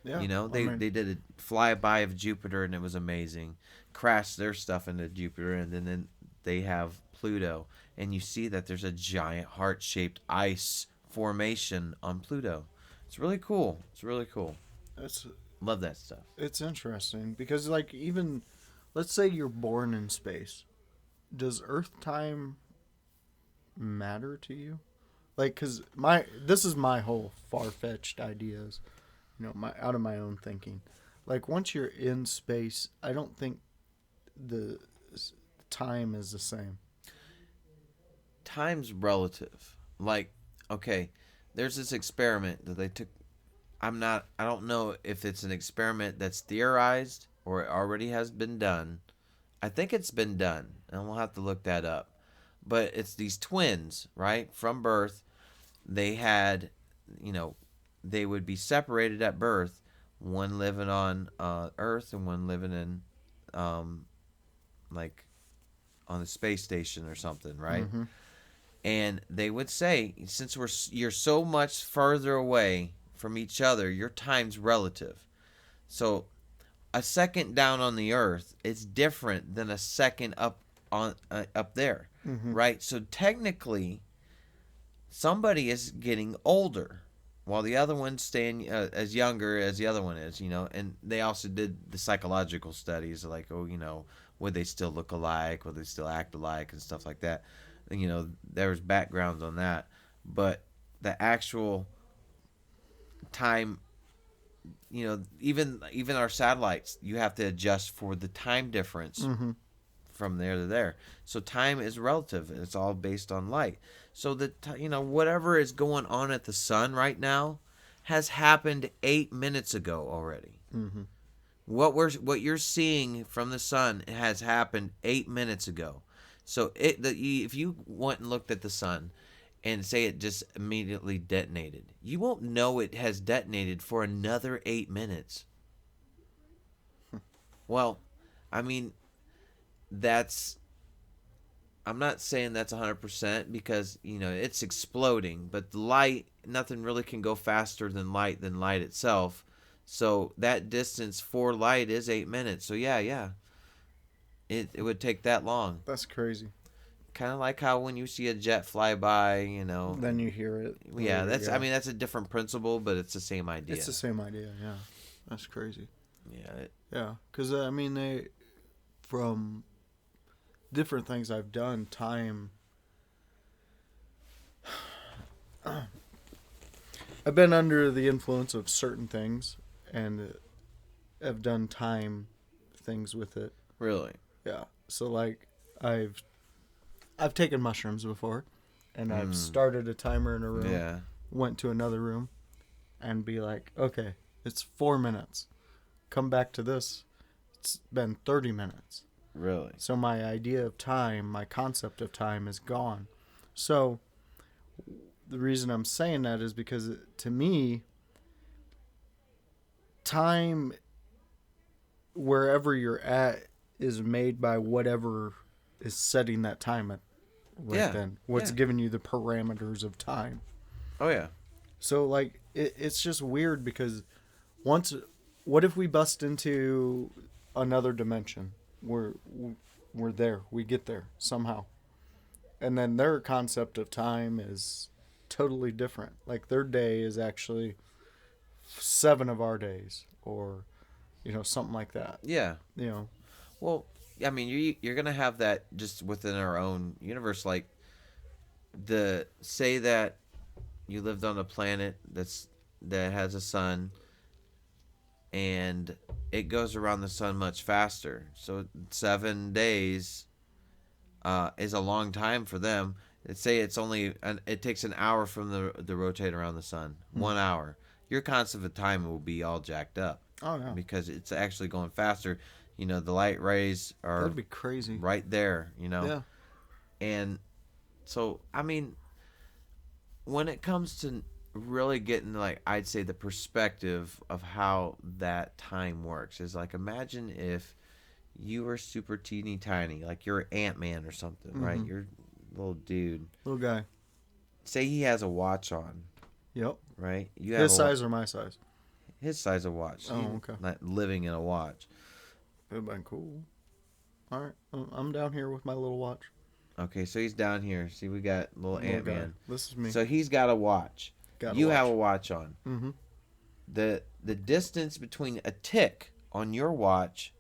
S2: yeah.
S1: You know,
S2: I mean,
S1: they did a flyby of Jupiter and it was amazing. Crashed their stuff into Jupiter, and then they have Pluto, and you see that there's a giant heart-shaped ice formation on Pluto. It's really cool. It's really cool.
S2: it's
S1: Love that stuff.
S2: it's interesting because like even let's say you're born in space. Does Earth time matter to you? Like, cause my this is my whole far fetched ideas, my out of my own thinking. Like once you're in space, I don't think the time is the same.
S1: Time's relative. Like, okay, there's this experiment that they took. I don't know if it's an experiment that's theorized or it already has been done. I think it's been done, and we'll have to look that up. But it's these twins, right? From birth, they had, you know, they would be separated at birth, one living on Earth and one living in, um, like, on the space station or something, right?
S2: Mm-hmm.
S1: And they would say, since you're so much further away from each other, your time's relative. So a second down on the earth is different than a second up there,
S2: Mm-hmm.
S1: right? So technically, somebody is getting older while the other one's staying as younger as the other one is, and they also did the psychological studies like, oh, would they still look alike, would they still act alike, and stuff like that. There's backgrounds on that, but the actual time, even our satellites, you have to adjust for the time difference
S2: Mm-hmm.
S1: from there to there. So time is relative. It's all based on light. So whatever is going on at the sun right now has happened 8 minutes ago already.
S2: Mm-hmm.
S1: What you're seeing from the sun has happened 8 minutes ago. So if you went and looked at the sun and say it just immediately detonated, you won't know it has detonated for another 8 minutes. Well, I mean, that's I'm not saying that's 100% because, it's exploding, but the light, nothing really can go faster than light itself. So that distance for light is 8 minutes. So yeah, yeah, it would take that long.
S2: That's crazy.
S1: Kind of like how when you see a jet fly by,
S2: Then you hear it.
S1: yeah,
S2: Later, yeah.
S1: that's a different principle, but it's the same idea.
S2: It's the same idea. Yeah. That's crazy.
S1: Yeah,
S2: Yeah. Because I mean, they from different things I've done, time. I've been under the influence of certain things and have done time things with it.
S1: really.
S2: Yeah. So like I've taken mushrooms before and I've
S1: Mm.
S2: started a timer in a room,
S1: Yeah,
S2: went to another room and be like, "Okay, it's 4 minutes. Come back to this. It's been 30 minutes."
S1: really.
S2: So my idea of time, my concept of time is gone. So the reason I'm saying that is because to me, time wherever you're at is made by whatever is setting that time at right
S1: Yeah,
S2: then. What's
S1: yeah.
S2: giving you the parameters of time.
S1: Oh yeah.
S2: So like it's just weird because once what if we bust into another dimension? We're there. We get there somehow. And then their concept of time is totally different. Like their day is actually 7 of our days or something like that.
S1: Yeah.
S2: You know.
S1: Well, I mean, you're gonna have that just within our own universe. Like the say that you lived on a planet that has a sun, and it goes around the sun much faster. So 7 days is a long time for them. Let's say it takes an hour from the rotate around the sun. 1 hour. Your concept of time will be all jacked up
S2: Oh no.
S1: because it's actually going faster. The light rays are
S2: That'd be crazy.
S1: right there.
S2: Yeah.
S1: And so I mean, when it comes to really getting, like, I'd say the perspective of how that time works is like, imagine if you were super teeny tiny, like you're Ant-Man or something, right?
S2: Mhm.
S1: You're a little dude.
S2: Little guy.
S1: Say he has a watch on,
S2: Yep.
S1: right? You have
S2: His size or my size?
S1: his size of watch. He's
S2: Oh, okay.
S1: not living in a watch.
S2: It'd been cool. All right, I'm down here with my little watch.
S1: Okay, so he's down here. See, we got little
S2: Little guy.
S1: Ant-Man.
S2: This is me.
S1: So he's got a watch.
S2: Got a
S1: You
S2: watch.
S1: have a watch on.
S2: Mm-hmm.
S1: The distance between a tick on your watch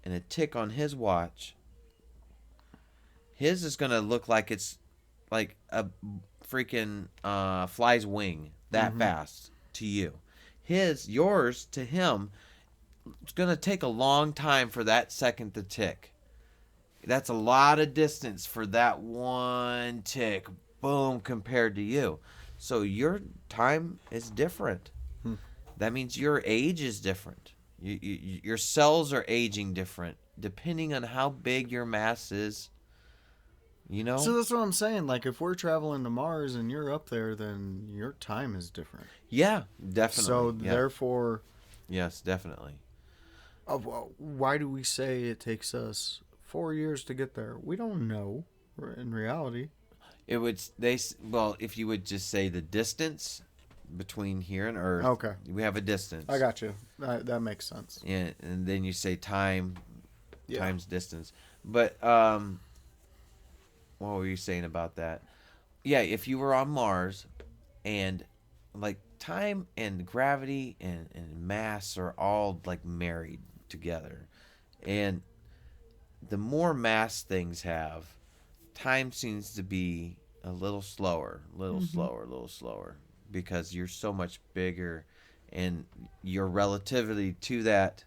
S1: and a tick on his watch, his is gonna look like it's like a freaking fly's wing that fast to you. Yours to him, it's gonna take a long time for that second to tick. That's a lot of distance for that one tick. Boom, compared to you. So your time is different.
S2: Hmm.
S1: That means your age is different. Your cells are aging different depending on how big your mass is. You know?
S2: So that's what I'm saying. Like, if we're traveling to Mars and you're up there, then your time is different.
S1: Yeah, definitely.
S2: So
S1: yeah.
S2: therefore,
S1: Yes, definitely.
S2: why do we say it takes us 4 years to get there? We don't know. In reality,
S1: It would if you would just say the distance between here and Earth.
S2: Okay.
S1: We have a distance.
S2: I got you. That makes sense.
S1: And then you say time
S2: Yeah.
S1: times distance. But what were you saying about that? Yeah, if you were on Mars and like time and gravity and mass are all like married together. And the more mass things have, time seems to be a little slower, a little slower because you're so much bigger and your relativity to that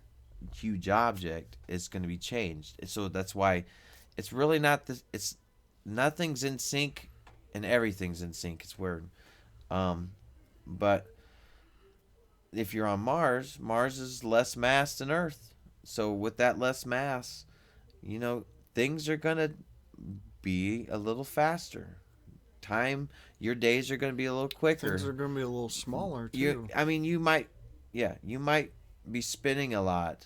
S1: huge object is going to be changed. So that's why it's really not it's nothing's in sync and everything's in sync. It's weird. But if you're on Mars, Mars is less mass than Earth. So with that less mass, things are going to be a little faster. Your days are going to be a little quicker.
S2: Things are going to be a little smaller too.
S1: You might be spinning a lot.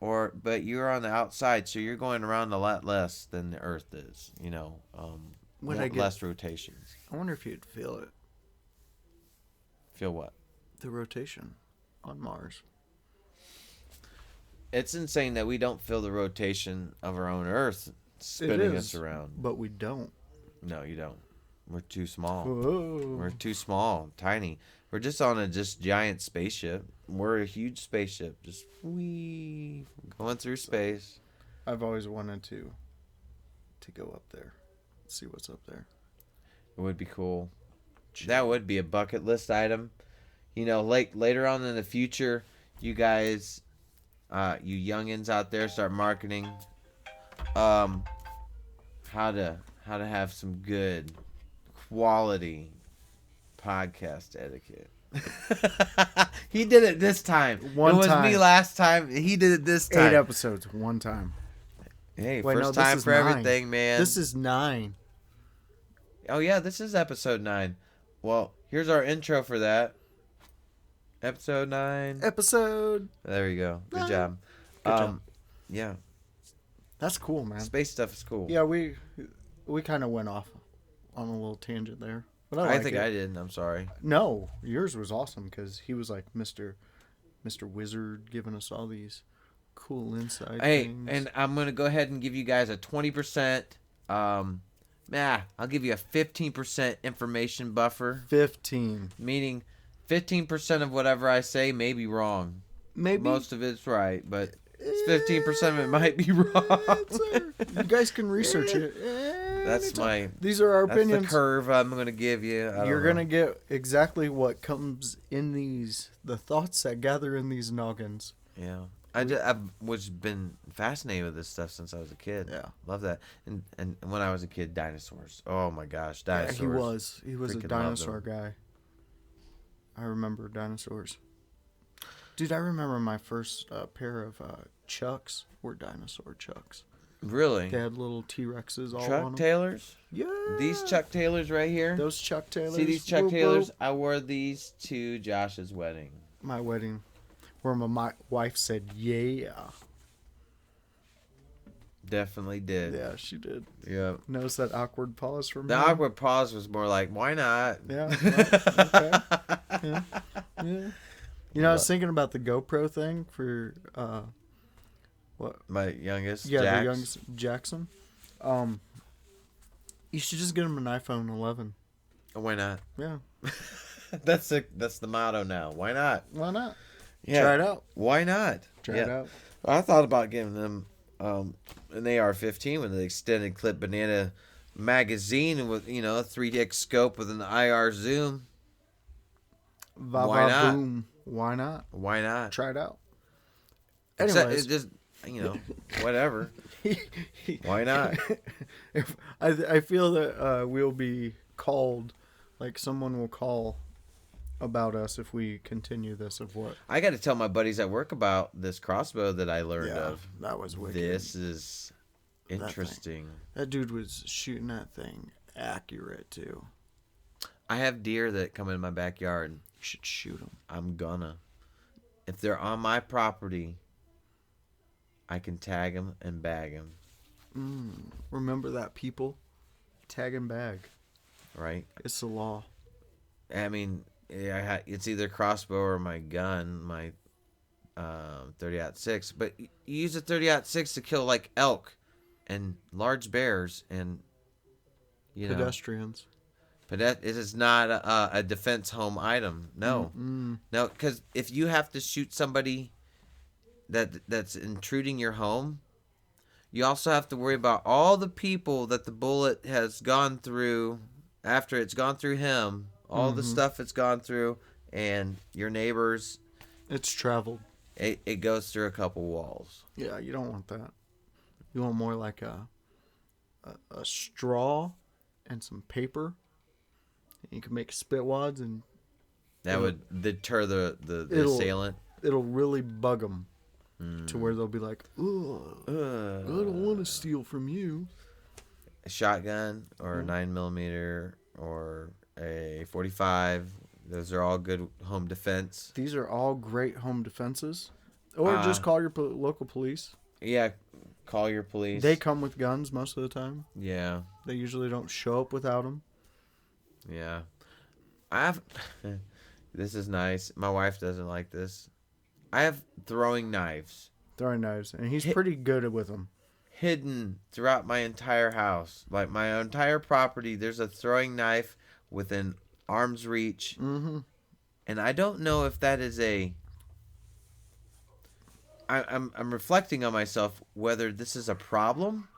S1: But you're on the outside, so you're going around a lot less than the Earth is. Less rotations.
S2: I wonder if you'd feel it.
S1: Feel what?
S2: The rotation on Mars.
S1: It's insane that we don't feel the rotation of our own Earth spinning us around.
S2: But we don't.
S1: No, you don't. We're too small.
S2: Whoa.
S1: We're too small, tiny. We're just on a giant spaceship. We're a huge spaceship, just going through space.
S2: I've always wanted to go up there, see what's up there.
S1: It would be cool. That would be a bucket list item. Later on in the future, you guys, you youngins out there, start marketing. How to have some good quality podcast etiquette. He did it this time. It was me last time. He did it this time.
S2: 8 episodes, one time.
S1: Hey, first time for
S2: 9.
S1: everything, man.
S2: This is 9.
S1: Oh yeah, this is episode 9. Well, here's our intro for that. Episode 9. There we go. Good
S2: 9.
S1: job.
S2: Good job.
S1: Yeah.
S2: That's cool, man.
S1: Space stuff is cool.
S2: Yeah, we kind of went off on a little tangent there. But
S1: I think I did. I'm sorry.
S2: No, yours was awesome because he was like Mr. Wizard giving us all these cool insight things.
S1: And I'm going to go ahead and give you guys a 20%. I'll give you a 15% information buffer.
S2: 15.
S1: Meaning 15% of whatever I say may be wrong.
S2: Maybe.
S1: Most of it's right, but 15% of it might be wrong.
S2: You guys can research it. These are our opinions.
S1: That's the curve I'm going to give you.
S2: You're going to get exactly what comes in the thoughts that gather in these noggins.
S1: Yeah. I've been fascinated with this stuff since I was a kid.
S2: Yeah.
S1: Love that. And when I was a kid, dinosaurs. Oh my gosh, dinosaurs.
S2: Yeah, he was a dinosaur guy. I remember dinosaurs. Dude, I remember my first pair of Chucks were dinosaur Chucks.
S1: Really?
S2: They had little T-Rexes all
S1: Chuck
S2: on them.
S1: Taylors?
S2: Yeah.
S1: These Chuck Taylors right here?
S2: Those Chuck Taylors.
S1: See these Chuck Taylors? I wore these to Josh's wedding.
S2: My wedding. Where my wife said, yeah.
S1: definitely did.
S2: Yeah, she did.
S1: Yeah.
S2: Notice that awkward pause from
S1: The
S2: me?
S1: awkward pause was more like, why not?
S2: Yeah. Well, okay. Yeah. Yeah. You know, I was thinking about the GoPro thing for what?
S1: My youngest,
S2: Yeah, the
S1: Jax.
S2: youngest Jackson. Um, you should just get him an iPhone 11.
S1: Why not?
S2: Yeah.
S1: That's the motto now. Why not?
S2: Why not?
S1: Yeah.
S2: Try it out.
S1: Why not?
S2: Try it out.
S1: I thought about giving them an AR-15 with an extended clip banana magazine with a 3x scope with an IR zoom. Why not?
S2: Boom. Why not?
S1: Why not?
S2: Try it out.
S1: Except
S2: Anyways,
S1: it just whatever. Why not?
S2: If I feel that we'll be called, like someone will call about us if we continue this. Of what?
S1: I got to tell my buddies at work about this crossbow that I learned of.
S2: That was wicked.
S1: This is interesting.
S2: That dude was shooting that thing accurate too.
S1: I have deer that come in my backyard.
S2: You should shoot them.
S1: I'm gonna. If they're on my property, I can tag them and bag them.
S2: Remember that, people? Tag and bag.
S1: Right?
S2: It's the law.
S1: I mean, it's either crossbow or my gun, my 30-06. But you use a 30-06 to kill like elk and large bears and
S2: Pedestrians.
S1: It is not a defense home item. No, no, because if you have to shoot somebody that's intruding your home, you also have to worry about all the people that the bullet has gone through after it's gone through him, all the stuff it's gone through, and your neighbors.
S2: It's traveled.
S1: It goes through a couple walls.
S2: Yeah, you don't want that. You want more like a straw and some paper. You can make spit wads, and
S1: that would deter the assailant.
S2: It'll really bug them to where they'll be like, "Ugh, I don't want to steal from you."
S1: A shotgun or a 9mm or a 45. Those are all good home defense.
S2: These are all great home defenses. Or just call your local police.
S1: Yeah, call your police.
S2: They come with guns most of the time.
S1: Yeah.
S2: They usually don't show up without them.
S1: Yeah. This is nice. My wife doesn't like this. I have throwing knives.
S2: Throwing knives. And he's pretty good with them.
S1: Hidden throughout my entire house. Like my entire property, there's a throwing knife within arm's reach.
S2: Mm-hmm.
S1: And I don't know if that is I'm reflecting on myself whether this is a problem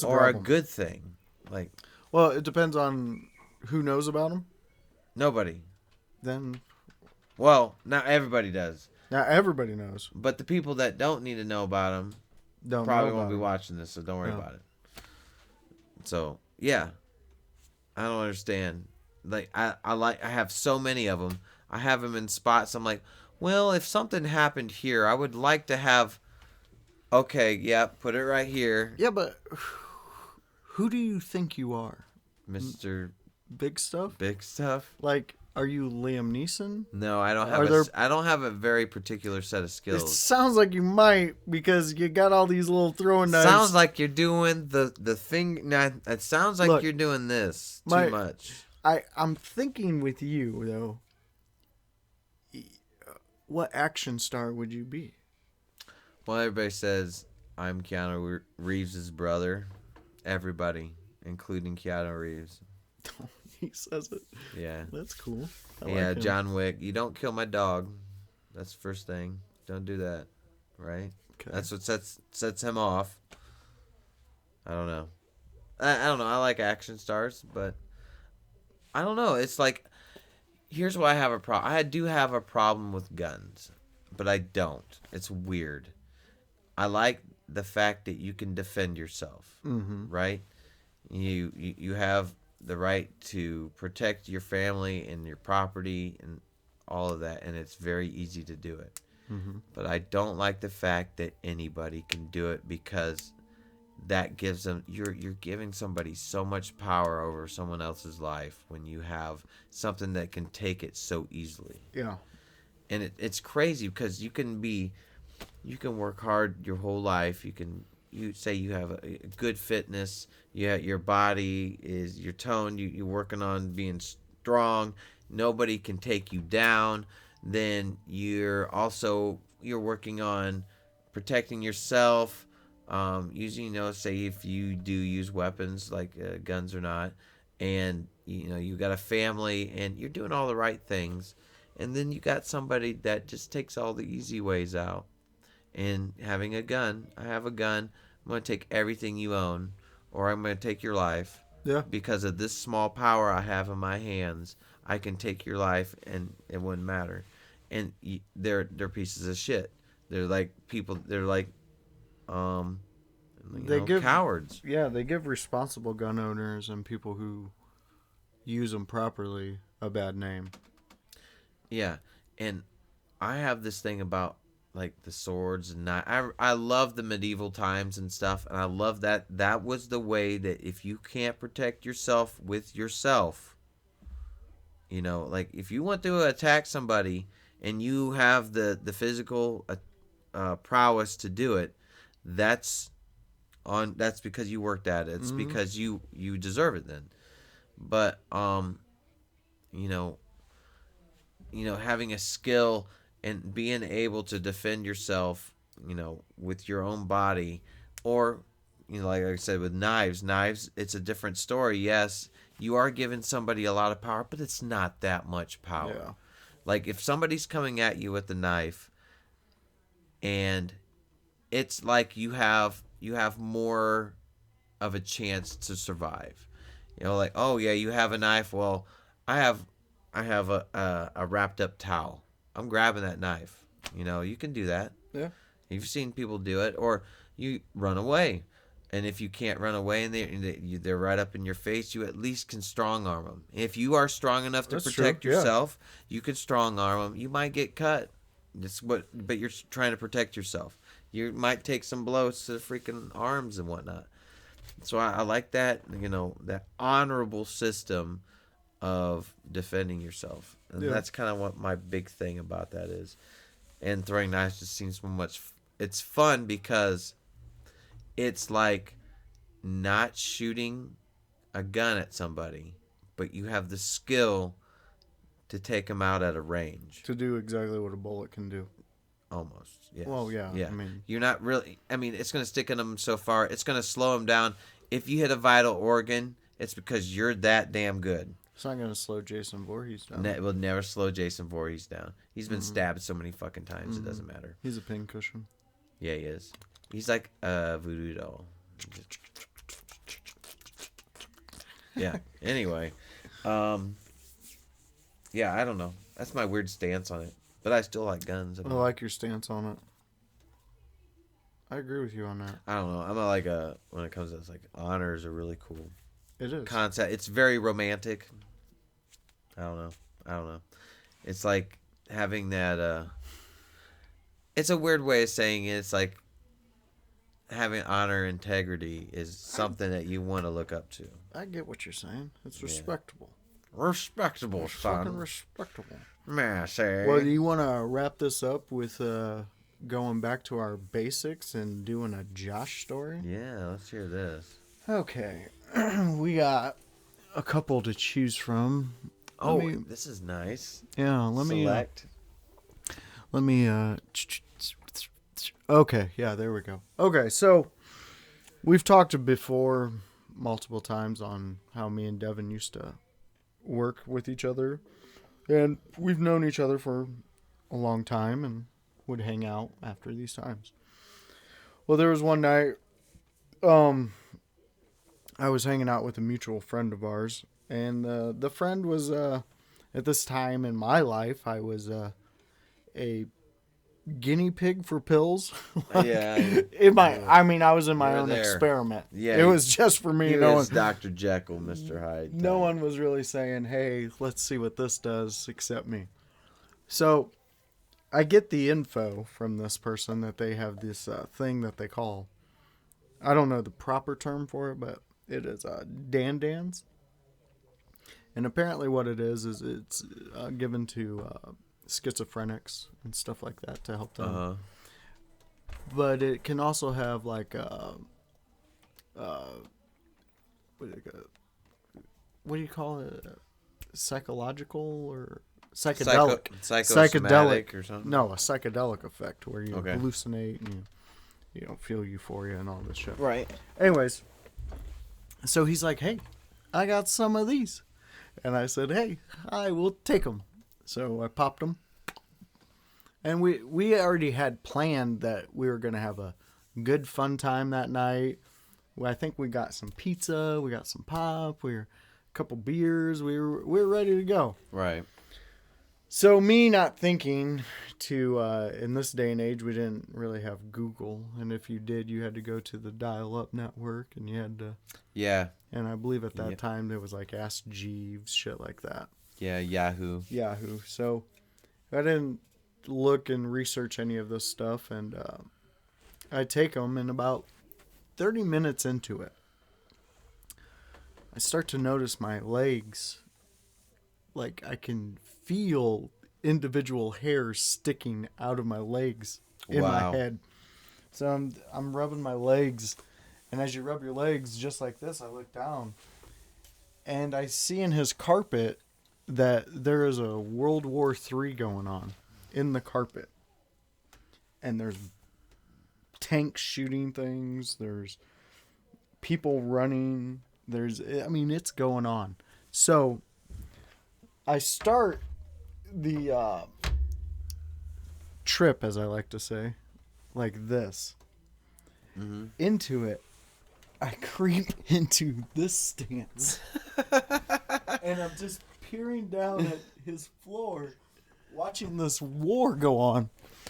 S1: or a good thing. Like,
S2: well, it depends on who knows about them.
S1: Nobody.
S2: Then,
S1: well, not everybody does.
S2: Now everybody knows.
S1: But the people that don't need to know about them probably won't be watching this, so don't worry about it. So, yeah. I don't understand. Like, I have so many of them. I have them in spots. I'm like, well, if something happened here, I would like to have. Okay, yeah, put it right here.
S2: Yeah, but who do you think you are,
S1: Mr.
S2: Big Stuff?
S1: Big Stuff.
S2: Like, are you Liam Neeson?
S1: No, I don't have. I don't have a very particular set of skills.
S2: It sounds like you might because you got all these little throwing knives.
S1: Sounds like you're doing the thing. Nah, it sounds like you're doing this too much.
S2: I'm thinking with you though. What action star would you be?
S1: Well, everybody says I'm Keanu Reeves' brother. Everybody, including Keanu Reeves.
S2: He says it.
S1: Yeah.
S2: That's cool.
S1: Yeah, like John Wick. You don't kill my dog. That's the first thing. Don't do that. Right? Okay. That's what sets him off. I don't know. I don't know. I like action stars, but I don't know. It's like, here's why I have a problem. I do have a problem with guns, but I don't. It's weird. I like the fact that you can defend yourself, right? You have the right to protect your family and your property and all of that, and it's very easy to do it. But I don't like the fact that anybody can do it because that gives them you're giving somebody so much power over someone else's life when you have something that can take it so easily.
S2: Yeah.
S1: And it's crazy because you can work hard your whole life, you can you say you have a good fitness, your body is your tone, you're working on being strong, nobody can take you down, then you're working on protecting yourself, using, say if you do use weapons like guns or not, and you got a family and you're doing all the right things, and then you got somebody that just takes all the easy ways out. And having a gun, I have a gun, I'm going to take everything you own, or I'm going to take your life.
S2: Yeah.
S1: Because of this small power I have in my hands, I can take your life and it wouldn't matter. And they're pieces of shit. They're like people. They're like, um,
S2: They give
S1: cowards.
S2: they give responsible gun owners and people who use them properly a bad name.
S1: Yeah, and I have this thing about like the swords and I love the medieval times and stuff, and I love that was the way that if you can't protect yourself with yourself, like if you want to attack somebody and you have the physical prowess to do it, that's that's because you worked at it. It's because you deserve it then. But you know having a skill and being able to defend yourself, with your own body, or like I said with knives, it's a different story. Yes, you are giving somebody a lot of power, but it's not that much power.
S2: Yeah.
S1: Like if somebody's coming at you with a knife, and it's like you have more of a chance to survive. Like, oh yeah, you have a knife. Well, I have I have a wrapped up towel. I'm grabbing that knife. You can do that.
S2: Yeah.
S1: You've seen people do it, or you run away. And if you can't run away and they're right up in your face, you at least can strong arm them. If you are strong enough to
S2: That's
S1: protect
S2: true, yeah.
S1: yourself, you can strong arm them. You might get cut. But you're trying to protect yourself. You might take some blows to the freaking arms and whatnot. So I like that, that honorable system of defending yourself. And
S2: Yeah.
S1: that's kind of what my big thing about that is. And throwing knives just seems so much. It's fun because it's like not shooting a gun at somebody, but you have the skill to take them out at a range.
S2: To do exactly what a bullet can do.
S1: Almost. Yes.
S2: Well, yeah.
S1: Yeah.
S2: I mean,
S1: You're not really. I mean, it's going to stick in them so far. It's going to slow them down. If you hit a vital organ, it's because you're that damn good.
S2: it's not going to slow Jason Voorhees down.
S1: It will never slow Jason Voorhees down. He's been stabbed so many fucking times, it doesn't matter.
S2: He's a pincushion.
S1: Yeah, he is. He's like a voodoo doll. Yeah. Anyway, yeah, I don't know. That's my weird stance on it, but I still like guns.
S2: I like your stance on it. I agree with you on that.
S1: I don't know. I'm not like when it comes to this, like honors are really cool
S2: It is.
S1: concept. It's very romantic. I don't know. It's like having that. It's a weird way of saying it. It's like having honor, integrity is something that you want to look up to.
S2: I get what you're saying. It's respectable.
S1: Respectable,
S2: It's
S1: son.
S2: fucking respectable.
S1: Massey.
S2: Well, do you want to wrap this up with going back to our basics and doing a Josh story?
S1: Yeah, let's hear this.
S2: Okay. We got a couple to choose from.
S1: Oh, this is nice.
S2: Yeah, let me
S1: Select.
S2: Okay, yeah, there we go. Okay, so we've talked before multiple times on how me and Devin used to work with each other, and we've known each other for a long time and would hang out after these times. Well, there was one night I was hanging out with a mutual friend of ours, and the friend was at this time in my life I was a guinea pig for pills.
S1: Yeah.
S2: I was in my own
S1: there.
S2: experiment.
S1: Yeah,
S2: it was just for me.
S1: He
S2: No one,
S1: was Dr. Jekyll, Mr. Hyde.
S2: no one was really saying, "Hey, let's see what this does," except me. So, I get the info from this person that they have this thing that they call, I don't know the proper term for it, but it is dandans. And apparently, what it is it's given to schizophrenics and stuff like that to help them but it can also have like what do what do you call it? Psychological or psychedelic? Psychedelic.
S1: Psychosomatic or something.
S2: No, a psychedelic effect where you
S1: Okay.
S2: hallucinate and you know feel euphoria and all this shit.
S1: Right.
S2: Anyways, so he's like, "Hey, I got some of these," and I said, "Hey, I will take them." So I popped them, and we already had planned that we were gonna have a good fun time that night. I think we got some pizza, we got some pop, we were a couple beers, we were ready to go.
S1: Right.
S2: So me not thinking to in this day and age we didn't really have Google, and if you did you had to go to the dial-up network and you had to
S1: Yeah.
S2: and I believe at that
S1: Yep.
S2: time there was like Ask Jeeves, shit like that.
S1: Yeah. Yahoo.
S2: Yahoo. So I didn't look and research any of this stuff, and I take them, and about 30 minutes into it, I start to notice my legs. Like I can feel individual hairs sticking out of my legs in
S1: Wow.
S2: my head. So I'm rubbing my legs, and as you rub your legs just like this, I look down, and I see in his carpet that there is a World War III going on in the carpet, and there's tanks shooting things. There's people running. It's going on. So I start the trip, as I like to say, like this.
S1: Mm-hmm.
S2: Into it, I creep into this stance. And I'm just peering down at his floor, watching this war go on.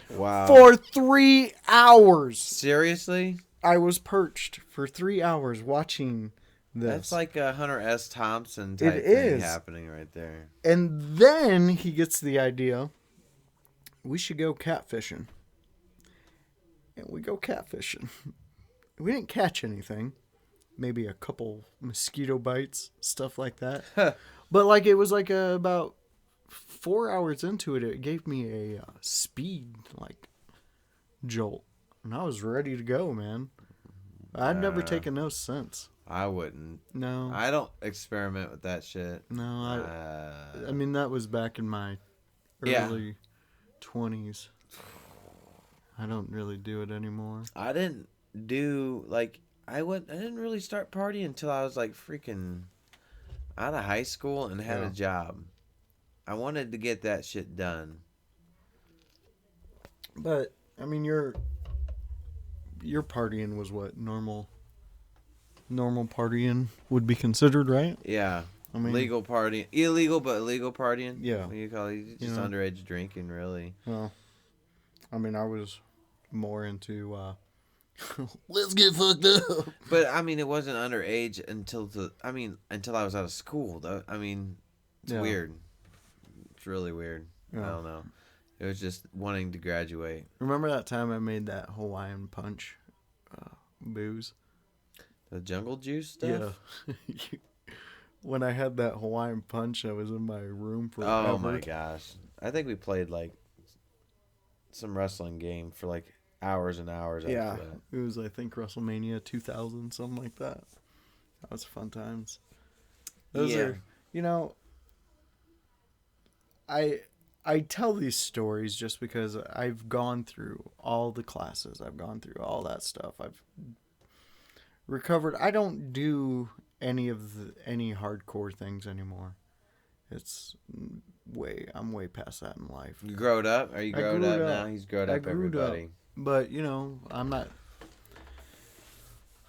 S1: Wow.
S2: For 3 hours.
S1: Seriously?
S2: I was perched for 3 hours watching this.
S1: That's like a Hunter S. Thompson type
S2: It
S1: thing
S2: is.
S1: happening right there.
S2: And then he gets the idea, we should go catfishing. And we go catfishing. We didn't catch anything. Maybe a couple mosquito bites, stuff like that. But like it was like about 4 hours into it, it gave me a speed like jolt. And I was ready to go, man. I'd never taken those since.
S1: I wouldn't.
S2: No.
S1: I don't experiment with that shit.
S2: No, I mean, that was back in my early 20s. I don't really do it anymore.
S1: I didn't do, like, I didn't really start partying until I was, like, freaking out of high school and had a job. I wanted to get that shit done.
S2: But, I mean, your partying was what normal partying would be considered, right?
S1: Yeah.
S2: I mean,
S1: legal partying. Illegal, but legal partying.
S2: Yeah.
S1: What do you call it? Just underage drinking, really.
S2: Well, I mean, I was more into, let's get fucked up.
S1: But, I mean, it wasn't underage until I was out of school, though. I mean, it's weird. It's really weird.
S2: Yeah.
S1: I don't know. It was just wanting to graduate.
S2: Remember that time I made that Hawaiian punch booze?
S1: The jungle juice stuff?
S2: Yeah. When I had that Hawaiian punch, I was in my room for
S1: Oh my gosh. I think we played like some wrestling game for like hours and hours after that.
S2: It was, I think, WrestleMania 2000, something like that. That was fun times. Those are, you know, I tell these stories just because I've gone through all the classes. I've gone through all that stuff. I've recovered. I don't do any hardcore things anymore. I'm way past that in life.
S1: You growed up? Are you growed up now? He's growed up, everybody.
S2: Up, but, you know, I'm not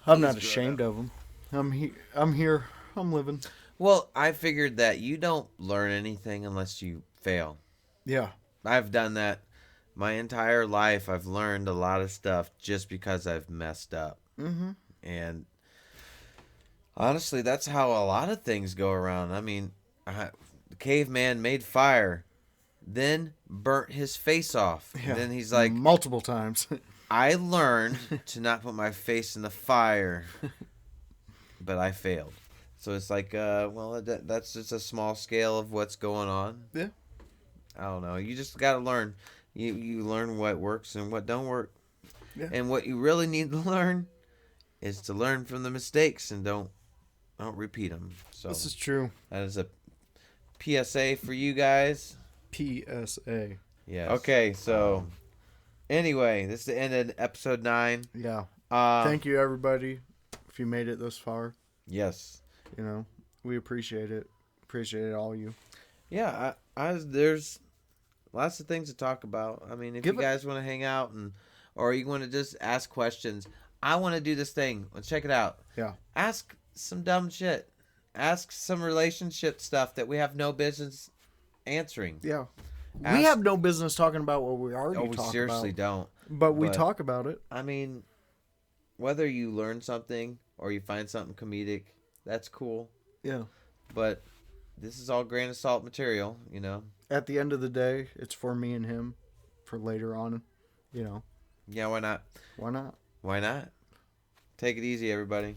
S2: ashamed of them. I'm here. I'm living.
S1: Well, I figured that you don't learn anything unless you fail.
S2: Yeah.
S1: I've done that my entire life. I've learned a lot of stuff just because I've messed up.
S2: Mm-hmm.
S1: And honestly, that's how a lot of things go around. I mean, the caveman made fire, then burnt his face off.
S2: Yeah.
S1: And then he's like,
S2: multiple times.
S1: I learned to not put my face in the fire, but I failed. So it's like, that's just a small scale of what's going on.
S2: Yeah.
S1: I don't know. You just got to learn. You learn what works and what don't work.
S2: Yeah.
S1: And what you really need to learn is to learn from the mistakes and don't repeat them. So
S2: This is true.
S1: that is a PSA for you guys.
S2: PSA.
S1: Yes. Okay, so anyway, this is the end of episode 9.
S2: Yeah.
S1: Um,
S2: Thank you, everybody, if you made it this far.
S1: Yes.
S2: You know, we appreciate it. Appreciate all you.
S1: Yeah, there's lots of things to talk about. I mean, if you guys want to hang out or you want to just ask questions, I want to do this thing. Let's check it out.
S2: Yeah.
S1: Ask some dumb shit. Ask some relationship stuff that we have no business answering.
S2: Yeah. We have no business talking about what we already talk about.
S1: We seriously don't.
S2: But we talk about it.
S1: I mean, whether you learn something or you find something comedic, that's cool.
S2: Yeah.
S1: But this is all grain of salt material, you know.
S2: At the end of the day, it's for me and him for later on, you know.
S1: Yeah, why not?
S2: Why not?
S1: Why not? Take it easy, everybody.